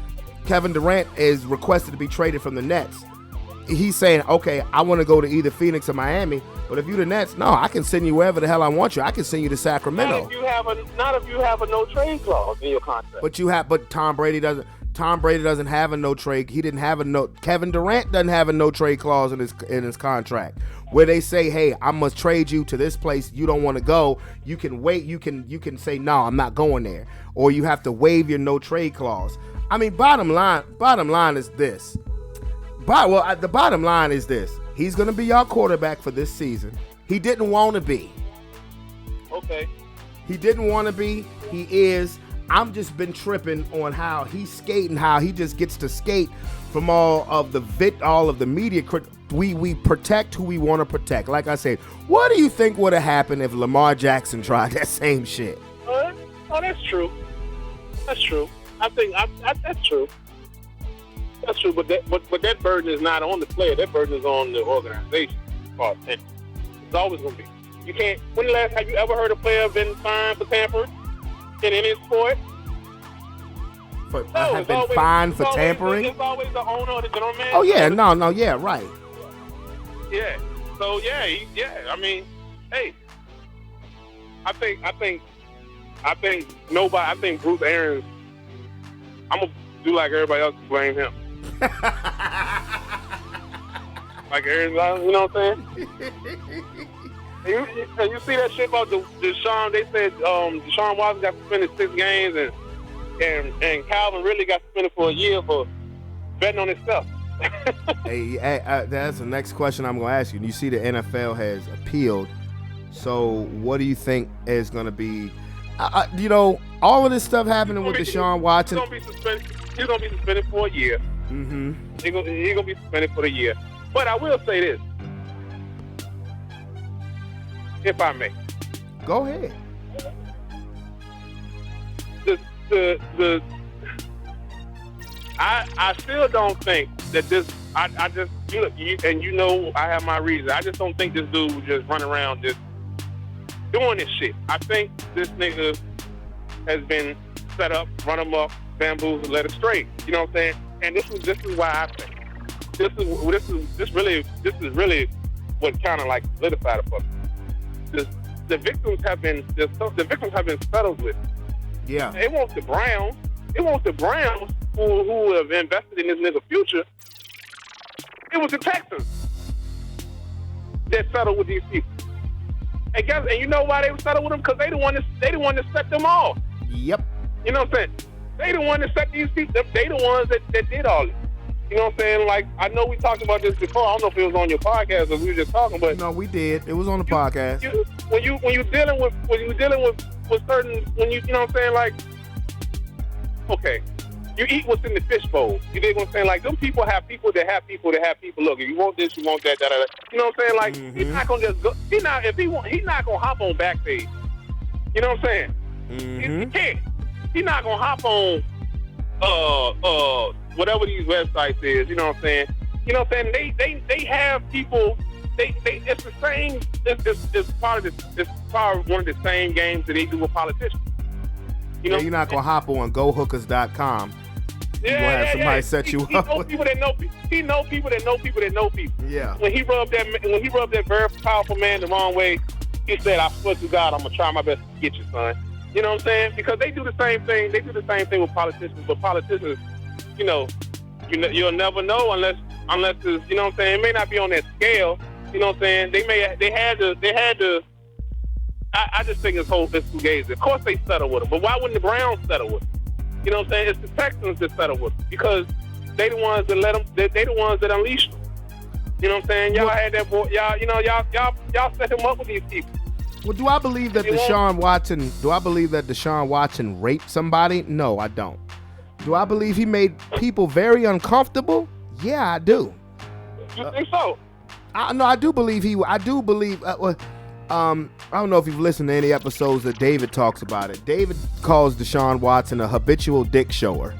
Kevin Durant is requested to be traded from the Nets. He's saying, okay, I want to go to either Phoenix or Miami, but if you the Nets, no, I can send you wherever the hell I want you. I can send you to Sacramento. Not if you have a no trade clause in your contract. But Tom Brady doesn't. Tom Brady doesn't have a no trade. He didn't have a no. Kevin Durant doesn't have a no trade clause in his contract, where they say, hey, I must trade you to this place you don't want to go. You can wait. You can say, no, I'm not going there, or you have to waive your no trade clause. I mean, bottom line is this. The bottom line is this. He's going to be our quarterback for this season. He didn't want to be. Okay. He didn't want to be. He is. I'm just been tripping on how he's skating, how he just gets to skate from all of the media. We protect who we want to protect. Like I said, what do you think would have happened if Lamar Jackson tried that same shit? Oh, that's true. That's true. I think that's true. That's true, but that burden is not on the player. That burden is on the organization. It's always going to be. You can't. When the last have you ever heard a player been fined for tampering in any sport? Have been fined for tampering? It's always the owner or the general manager. Oh yeah, no, yeah, right. Yeah. So yeah. I mean, hey, I think nobody. I think Bruce Arians. I'm gonna do like everybody else and blame him. Like Aaron, you know what I'm saying? You see that shit about Deshaun? They said Deshaun Watson got suspended 6 games, and Calvin really got suspended for a year for betting on his stuff. hey, that's the next question I'm going to ask you. You see the NFL has appealed. So what do you think is going to be, all of this stuff happening with Deshaun Watson? He's going to be suspended for a year. Mm-hmm. He's going to be suspended for a year. But I will say this, if I may. Go ahead. I still don't think that this. I just I have my reasons. I just don't think this dude would just run around just doing this shit. I think this nigga has been set up, run him up, bamboozled, led astray. You know what I'm saying? And this is why I think this is really what kind of like solidified it for me. The victims have been settled with. Yeah. It wants the Browns. Who have invested in this nigga's future. It was the Texans that settled with these people. And you know why they settled with them? Because they the one that set them off. Yep. You know what I'm saying? They the one that set these people. They the ones that did all this. You know what I'm saying? Like, I know we talked about this before. I don't know if it was on your podcast or we were just talking, but no, we did. It was on the podcast. When you're dealing with certain, you know what I'm saying? Like, okay, you eat what's in the fishbowl. You dig what I'm saying? Like, them people have people that have people that have people. Look, if you want this, you want that, da. You know what I'm saying? Like, He's not gonna just go. He's not gonna hop on Backpage. You know what I'm saying? He can't. He's not gonna hop on whatever these websites is. You know what I'm saying? You know what I'm saying? They have people. It's the same. It's part of one of the same games that they do with politicians. You know, you're not gonna hop on GoHookers.com. Yeah, you're gonna have somebody set you up. He know people that know people. He know people that know people that know people. Yeah. When he rubbed that very powerful man the wrong way, he said, "I swear to God, I'm gonna try my best to get you, son." You know what I'm saying? Because they do the same thing. They do the same thing with politicians. But politicians, you'll never know unless it's, you know what I'm saying? It may not be on that scale. You know what I'm saying? They had to. I just think it's fugazi. Of course they settle with them, but why wouldn't the Browns settle with them? You know what I'm saying? It's the Texans that settle with them because they the ones that let them. They the ones that unleashed them. You know what I'm saying? Y'all had that boy. Y'all set him up with these people. Well, do I believe that Deshaun Watson raped somebody? No, I don't. Do I believe he made people very uncomfortable? Yeah, I do. You think so? I do believe he. I do believe. I don't know if you've listened to any episodes that David talks about it. David calls Deshaun Watson a habitual dick shower.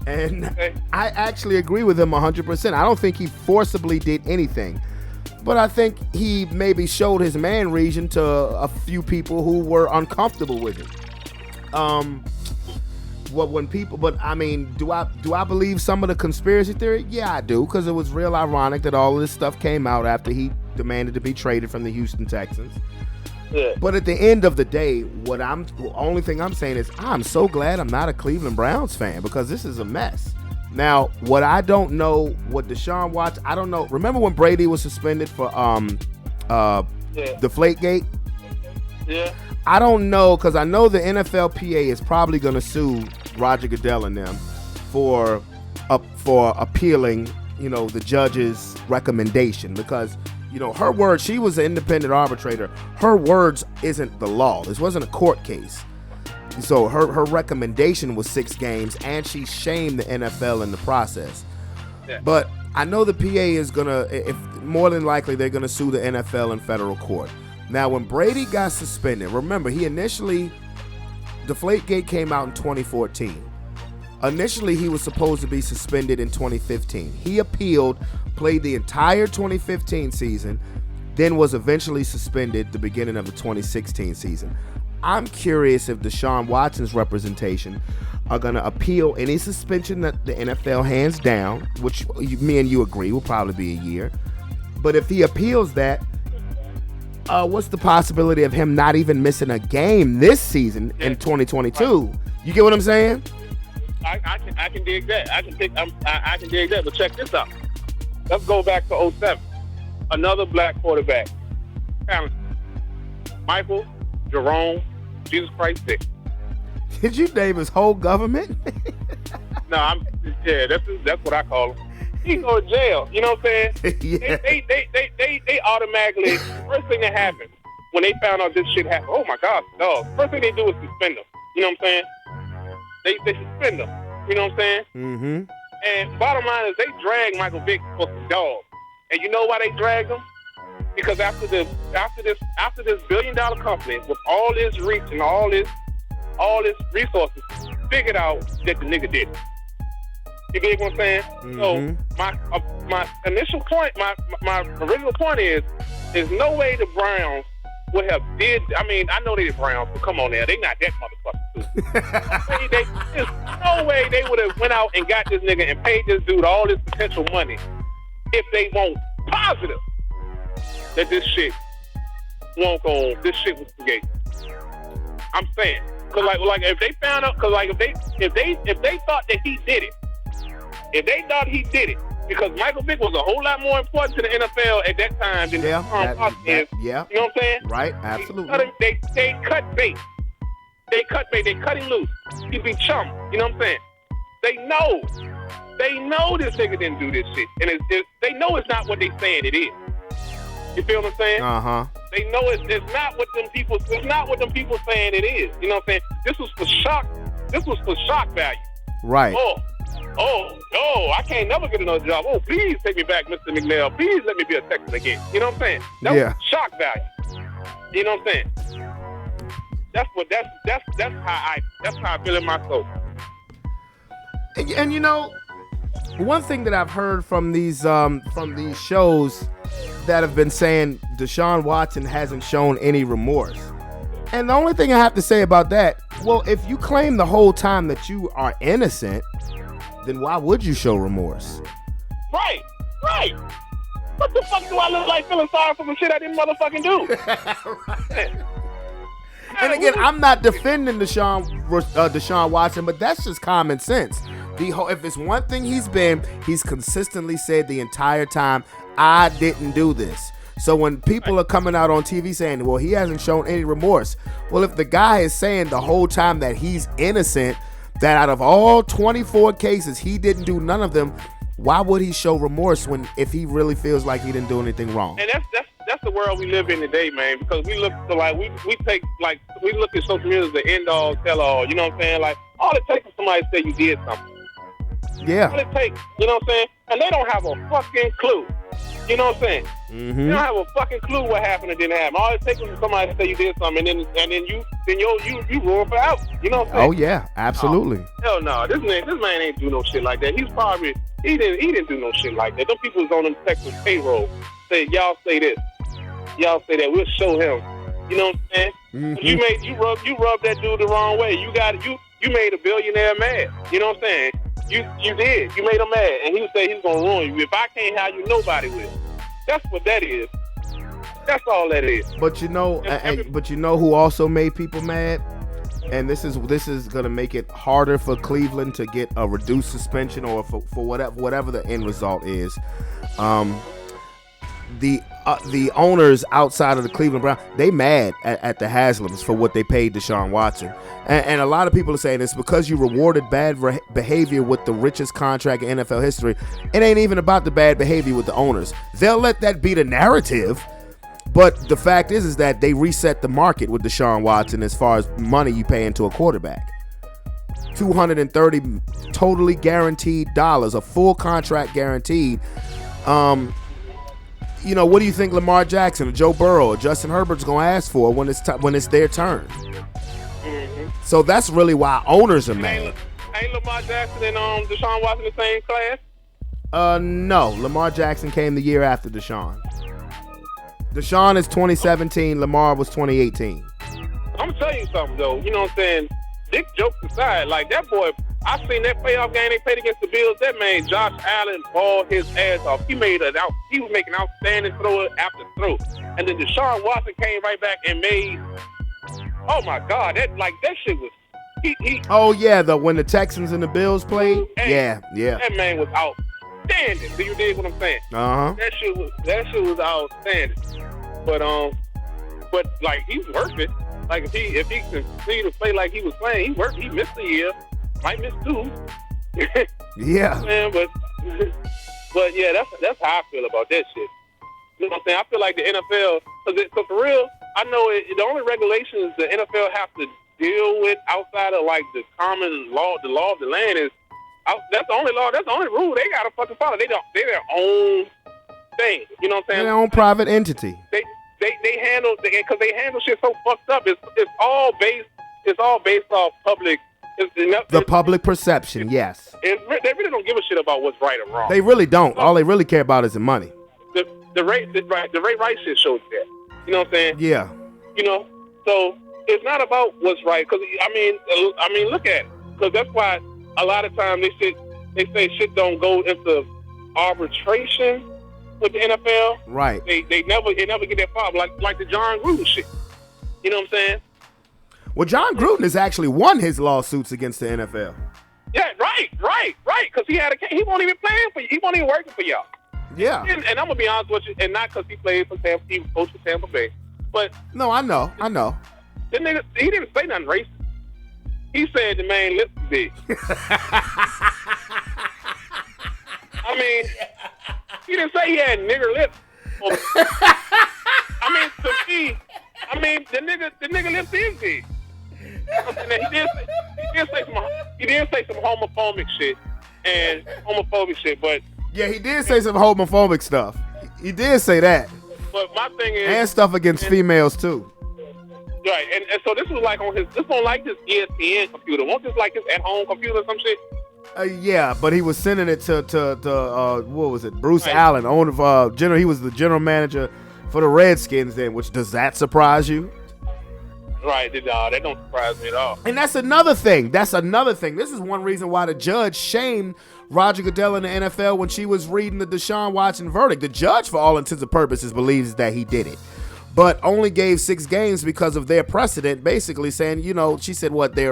And I actually agree with him 100%. I don't think he forcibly did anything. But I think he maybe showed his man region to a few people who were uncomfortable with it. But I mean, do I believe some of the conspiracy theory? Yeah, I do, because it was real ironic that all of this stuff came out after he demanded to be traded from the Houston Texans. Yeah. But at the end of the day, the only thing I'm saying is I'm so glad I'm not a Cleveland Browns fan, because this is a mess. Now, what I don't know, what Deshaun Watson, I don't know. Remember when Brady was suspended for Deflategate? Yeah. I don't know, because I know the NFLPA is probably going to sue Roger Goodell and them for appealing, the judge's recommendation, because her words, she was an independent arbitrator. Her words isn't the law. This wasn't a court case. So her recommendation was 6 games, and she shamed the NFL in the process. Yeah. But I know the PA is more than likely they're going to sue the NFL in federal court. Now, when Brady got suspended, remember, Deflategate came out in 2014. Initially, he was supposed to be suspended in 2015. He appealed, played the entire 2015 season, then was eventually suspended the beginning of the 2016 season. I'm curious if Deshaun Watson's representation are going to appeal any suspension that the NFL hands down, which me and you agree will probably be a year. But if he appeals that, what's the possibility of him not even missing a game this season in 2022? You get what I'm saying? I can dig that. I can dig that. But check this out. Let's go back to 2007. Another black quarterback. Michael Jerome Jesus Christ Dick. Did you name his whole government? No, that's what I call him. He go to jail. You know what I'm saying? Yeah. They automatically, first thing that happened when they found out this shit happened, oh my God, dog. First thing they do is suspend him. You know what I'm saying? They suspend him. You know what I'm saying? Mm-hmm. And bottom line is they dragged Michael Vick for some dogs. And you know why they dragged him? Because after this $1 billion company with all this reach and all this resources figured out that the nigga did it. You get what I'm saying? Mm-hmm. So my initial point, my original point is, there's no way the Browns would have did. I mean, I know they the Browns, but come on now, they not that motherfucker. There's no way they would have went out and got this nigga and paid this dude all this potential money if they weren't positive that this shit won't go. This shit was created. I'm saying, cause like if they found out, cause like if they thought that he did it. If they thought he did it, because Michael Vick was a whole lot more important to the NFL at that time than Tom Watson is. Yeah. You know what I'm saying? Right, absolutely. They cut bait. They cut bait. They cut him loose. He be chum. You know what I'm saying? They know this nigga didn't do this shit. And they know it's not what they saying it is. You feel what I'm saying? Uh-huh. They know it's not what them people saying it is. You know what I'm saying? This was for shock value. Right. Oh, I can't never get another job. Oh, please take me back, Mr. McNair. Please let me be a Texan again. You know what I'm saying? That was shock value. You know what I'm saying? That's how I feel in my soul. And you know, one thing that I've heard from these shows that have been saying Deshaun Watson hasn't shown any remorse. And the only thing I have to say about that, well, if you claim the whole time that you are innocent, then why would you show remorse? Right. What the fuck do I look like feeling sorry for some shit I didn't motherfucking do? Right. And again, I'm not defending Deshaun Watson, but that's just common sense. If it's one thing he's consistently said the entire time, I didn't do this. So when people are coming out on TV saying, well, he hasn't shown any remorse. Well, if the guy is saying the whole time that he's innocent, that out of all 24 cases, he didn't do none of them, why would he show remorse if he really feels like he didn't do anything wrong? And that's the world we live in today, man, because we look we look at social media as the end all, tell all, you know what I'm saying? Like, all it takes is somebody to say you did something. Yeah. All it takes, you know what I'm saying? And they don't have a fucking clue. You know what I'm saying? Mm-hmm. You don't have a fucking clue what happened or didn't happen. All it takes is somebody to say you did something, and then you ruin forever. You know what I'm saying? Oh yeah, absolutely. Hell no, this man ain't do no shit like that. He didn't do no shit like that. Them people was on them Texas payroll. Say y'all say this, y'all say that. We'll show him. You know what I'm saying? Mm-hmm. You rubbed that dude the wrong way. You made a billionaire mad. You know what I'm saying? You did. You made him mad, and he would say he's gonna ruin you. If I can't have you, nobody will. That's what that is. That's all that is. But you know, who also made people mad? And this is gonna make it harder for Cleveland to get a reduced suspension or for whatever the end result is. The owners outside of the Cleveland Browns, they mad at the Haslams for what they paid Deshaun Watson. And a lot of people are saying it's because you rewarded bad behavior with the richest contract in NFL history. It ain't even about the bad behavior with the owners. They'll let that be the narrative. But the fact is that they reset the market with Deshaun Watson as far as money you pay into a quarterback. $230 totally guaranteed dollars, a full contract guaranteed. You know, what do you think Lamar Jackson or Joe Burrow or Justin Herbert's going to ask for when it's their turn? Mm-hmm. So that's really why owners are mad. Ain't Lamar Jackson and Deshaun Watson the same class? No. Lamar Jackson came the year after Deshaun. Deshaun is 2017. Lamar was 2018. I'm going to tell you something, though. You know what I'm saying? Dick jokes aside, like that boy, I seen that playoff game they played against the Bills. That man, Josh Allen, balled his ass off. He was making outstanding throw after throw. And then Deshaun Watson came right back and made, oh my God, that shit was, Oh yeah, when the Texans and the Bills played? Man, yeah. That man was outstanding. Do you dig what I'm saying? Uh-huh. That shit was outstanding. But like he's worth it. Like if he continue to play like he was playing, he missed a year, might miss 2. Yeah. Man, but yeah, that's how I feel about that shit. You know what I'm saying? I feel like the NFL, because for real, I know the only regulations the NFL have to deal with outside of like the common law, the law of the land is that's the only law, that's the only rule they gotta fucking follow. They're their own thing. You know what I'm saying? Their own private entity. They handle because they handle shit so fucked up. It's all based off public. The public perception, yes. They really don't give a shit about what's right or wrong. They really don't. All they really care about is the money. The Ray Rice shit shows that. You know what I'm saying? Yeah. You know, so it's not about what's right. Because I mean, look at it. Because that's why a lot of times they say shit don't go into arbitration with the NFL. Right. They never get that far. Like the John Gruden shit. You know what I'm saying? Well, John Gruden has actually won his lawsuits against the NFL. Yeah, right. Because he won't even playing for you. He won't even working for y'all. Yeah. And I'm gonna be honest with you, and not because he played for Tampa, he coached for Tampa Bay, but no, I know. The nigga, he didn't say nothing racist. He said the man lips is big. I mean, he didn't say he had nigger lips. I mean, to me, the nigga lips is big. He did say some homophobic shit, but yeah, he did say some homophobic stuff. He did say that. But my thing is, and stuff against females too. Right, and so this was like his ESPN computer. Wasn't this like his at-home computer or some shit? Yeah, but he was sending it to what was it? Bruce Allen, owner of he was the general manager for the Redskins. Then, which does that surprise you? Right, that don't surprise me at all. And that's another thing. This is one reason why the judge shamed Roger Goodell in the NFL when she was reading the Deshaun Watson verdict. The judge, for all intents and purposes, believes that he did it, but only gave 6 games because of their precedent, basically saying, she said what they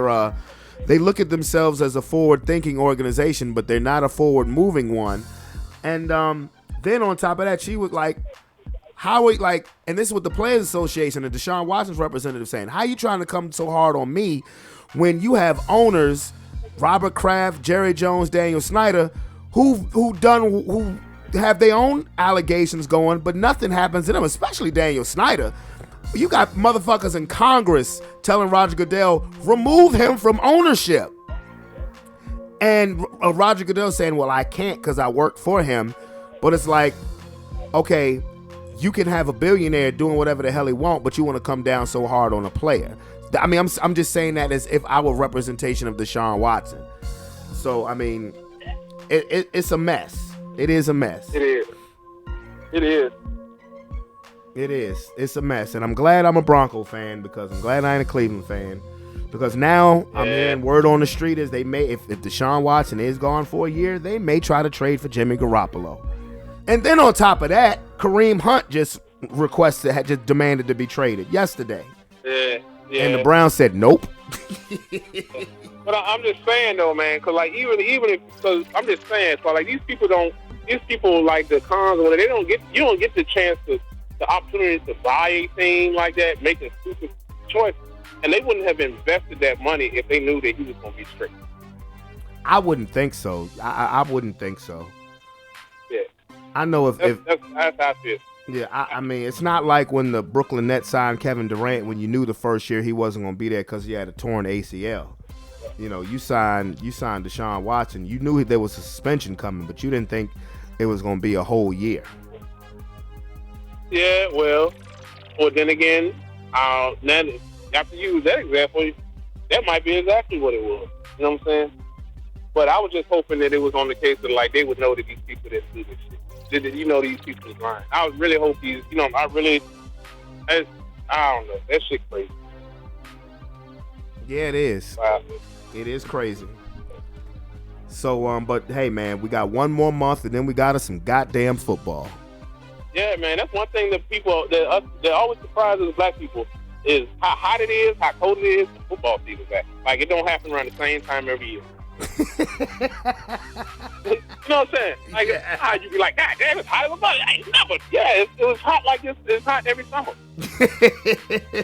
look at themselves as a forward-thinking organization, but they're not a forward-moving one. And then on top of that, she was like, and this is what the Players Association and Deshaun Watson's representative saying, how you trying to come so hard on me when you have owners, Robert Kraft, Jerry Jones, Daniel Snyder, who have their own allegations going, but nothing happens to them, especially Daniel Snyder. You got motherfuckers in Congress telling Roger Goodell, remove him from ownership. And Roger Goodell saying, well, I can't because I work for him. But it's like, okay, you can have a billionaire doing whatever the hell he want, but you want to come down so hard on a player. I mean, I'm just saying that as if our representation of Deshaun Watson. So, I mean, it's a mess. It is a mess. It is. It is. It is. It's a mess. And I'm glad I'm a Bronco fan because I'm glad I ain't a Cleveland fan. Because now I'm hearing word on the street is they may, if Deshaun Watson is gone for a year, they may try to trade for Jimmy Garoppolo. And then on top of that, Kareem Hunt just just demanded to be traded yesterday. Yeah. And the Browns said nope. But I'm just saying though, man, because like even if, because I'm just saying, so like these people like the cons, when you don't get the chance the opportunity to buy a team like that, make a stupid choice, and they wouldn't have invested that money if they knew that he was going to be straight. I wouldn't think so. I wouldn't think so. Yeah. I know that's how I feel. Yeah, I mean, it's not like when the Brooklyn Nets signed Kevin Durant when you knew the first year he wasn't going to be there because he had a torn ACL. You know, you signed Deshaun Watson. You knew there was a suspension coming, but you didn't think it was going to be a whole year. Yeah, well, then again, now after you use that example, that might be exactly what it was. You know what I'm saying? But I was just hoping that it was on the case that like they would know that these people didn't do this shit. These people is lying. I would really hope I don't know. That shit crazy. Yeah, it is. Wow. It is crazy. So, but hey, man, we got one more month, and then we got us some goddamn football. Yeah, man, that's one thing that people that always surprise us black people is how hot it is, how cold it is. The football season back. Like it don't happen around the same time every year. You know what I'm saying? Like how you be like, God damn, it's hot as a mother. I ain't never. Yeah, it was hot like this. It's hot every summer. You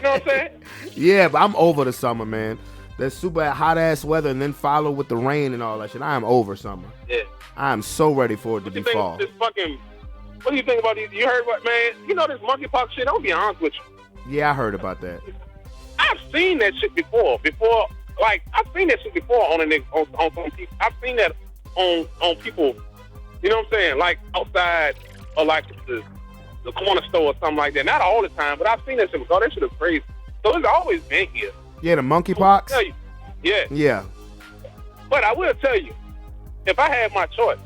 know what I'm saying? Yeah, but I'm over the summer, man. That super hot ass weather and then follow with the rain and all that shit. I am over summer. Yeah. I am so ready for it to be fall. What do you think about these? You heard what, man? You know this monkeypox shit? I'll be honest with you. Yeah, I heard about that. I've seen that shit before. Like I've seen that shit before on some people. I've seen that on people. You know what I'm saying? Like outside or like the corner store or something like that. Not all the time, but I've seen that shit before. That shit is crazy. So it's always been here. Yeah, the monkeypox. Yeah. Yeah. But I will tell you, if I had my choice,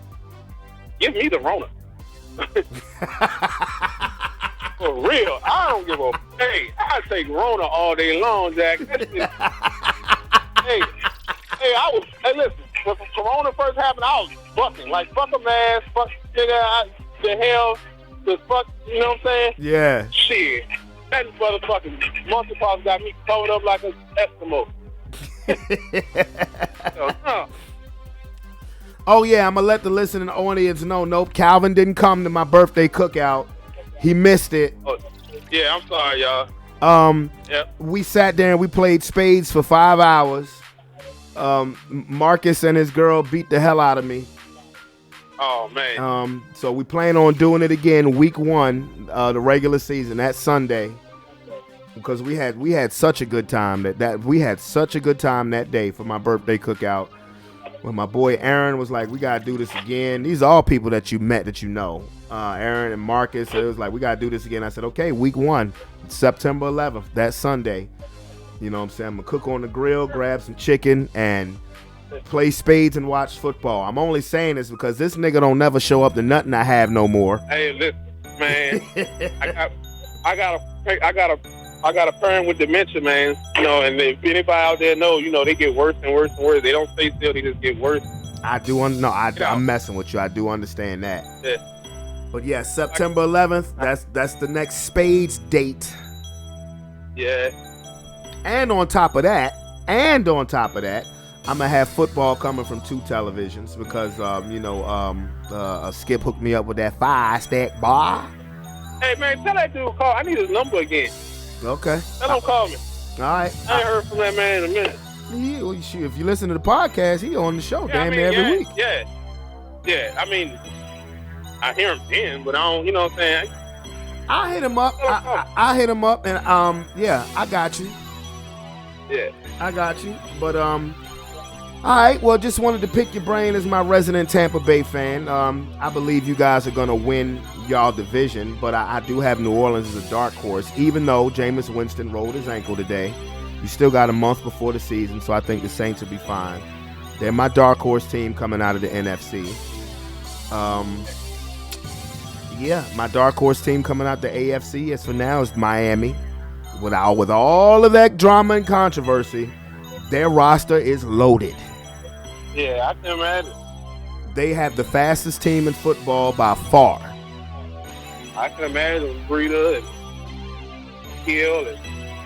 give me the Rona. For real, I don't give a. Hey, I take Rona all day long, Jack. Hey, listen. When Corona first happened, I was fucking like fuck a mask, fuck nigga, the hell, the fuck. You know what I'm saying? Yeah. Shit, that motherfucking monkeypox got me covered up like an Eskimo. Oh yeah, I'm gonna let the listening audience know. Nope, Calvin didn't come to my birthday cookout. He missed it. Oh, yeah, I'm sorry, y'all. Yeah. We sat there and we played spades for 5 hours. Marcus and his girl beat the hell out of me. Oh man. So we plan on doing it again week 1, the regular season, that Sunday. Because we had such a good time that day for my birthday cookout. When my boy Aaron was like, we gotta do this again. These are all people that you met that you know. Aaron and Marcus. So it was like, we gotta do this again. I said, okay, week 1, September 11th, that Sunday. You know what I'm saying? I'm gonna cook on the grill, grab some chicken, and play spades and watch football. I'm only saying this because this nigga don't never show up to nothing I have no more. Hey, listen, man. I got a parent with dementia, man. You know, and if anybody out there know, you know, they get worse and worse and worse. They don't stay still; they just get worse. I'm messing with you. I do understand that. Yeah. But yeah, September 11th. That's the next spades date. Yeah. And on top of that, I'm gonna have football coming from 2 televisions because Skip hooked me up with that 5-stack bar. Hey man, tell that dude call. I need his number again. Okay. Tell him call me. All right. I ain't heard from that man in a minute. Yeah, well, shoot, if you listen to the podcast, he on the show every week. Yeah. Yeah. I mean, I hear him then, but I don't. You know what I'm saying? I hit him up. I hit him up, and I got you. Yeah. I got you. But all right. Well, just wanted to pick your brain as my resident Tampa Bay fan. I believe you guys are gonna win y'all division, but I do have New Orleans as a dark horse, even though Jameis Winston rolled his ankle today. You still got a month before the season, so I think the Saints will be fine. They're my dark horse team coming out of the NFC. My dark horse team coming out the AFC as for now is Miami. With all of that drama and controversy, their roster is loaded. Yeah, I can imagine. They have the fastest team in football by far. I can imagine Breida and Hill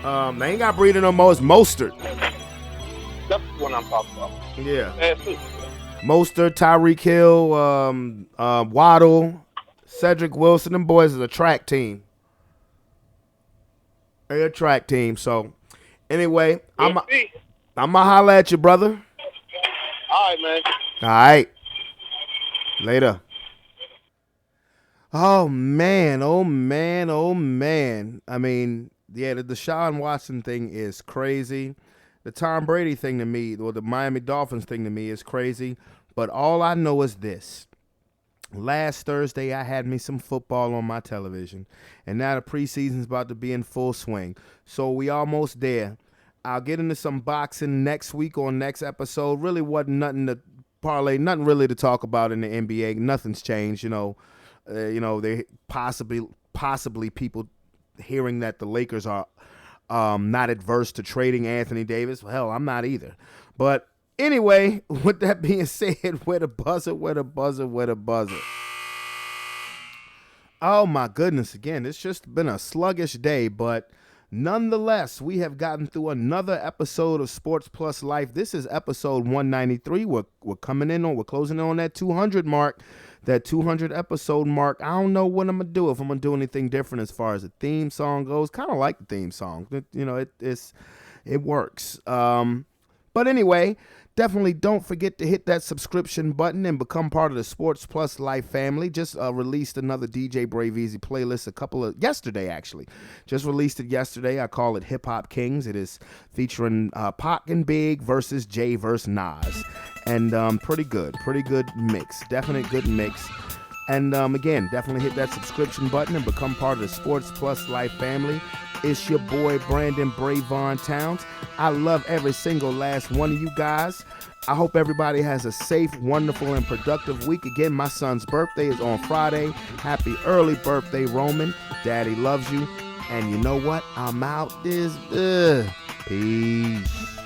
and they ain't got Breida no more. It's Mostert. that's what I'm talking about. Yeah. That's it. Mostert, Tyreek Hill, Waddle, Cedric Wilson. Them boys is a track team. They're a track team. So, anyway, I'm going to holler at you, brother. All right, man. All right. Later. Oh, man. Oh, man. Oh, man. I mean, yeah, the Deshaun Watson thing is crazy. The Tom Brady thing to me, or the Miami Dolphins thing to me is crazy. But all I know is this. Last Thursday, I had me some football on my television. And now the preseason's about to be in full swing. So we almost there. I'll get into some boxing next week or next episode. Really wasn't nothing to parlay, nothing really to talk about in the NBA. Nothing's changed, they possibly people hearing that the Lakers are not adverse to trading Anthony Davis. Well, hell, I'm not either. But anyway, with that being said, where the buzzer. Oh, my goodness. Again, it's just been a sluggish day, but nonetheless, we have gotten through another episode of Sports Plus Life. This is episode 193. We're closing in on that 200 mark, that 200 episode mark. I don't know what I'm going to do, if I'm going to do anything different as far as the theme song goes. Kind of like the theme song. It works. But anyway, definitely don't forget to hit that subscription button and become part of the Sports Plus Life family. Just released another DJ Brave Easy playlist yesterday, actually. Just released it yesterday. I call it Hip Hop Kings. It is featuring Pac and Big versus Jay versus Nas. And pretty good mix. Definite good mix. And again, definitely hit that subscription button and become part of the Sports Plus Life family. It's your boy, Brandon Brevon Towns. I love every single last one of you guys. I hope everybody has a safe, wonderful, and productive week. Again, my son's birthday is on Friday. Happy early birthday, Roman. Daddy loves you. And you know what? I'm out this. Peace.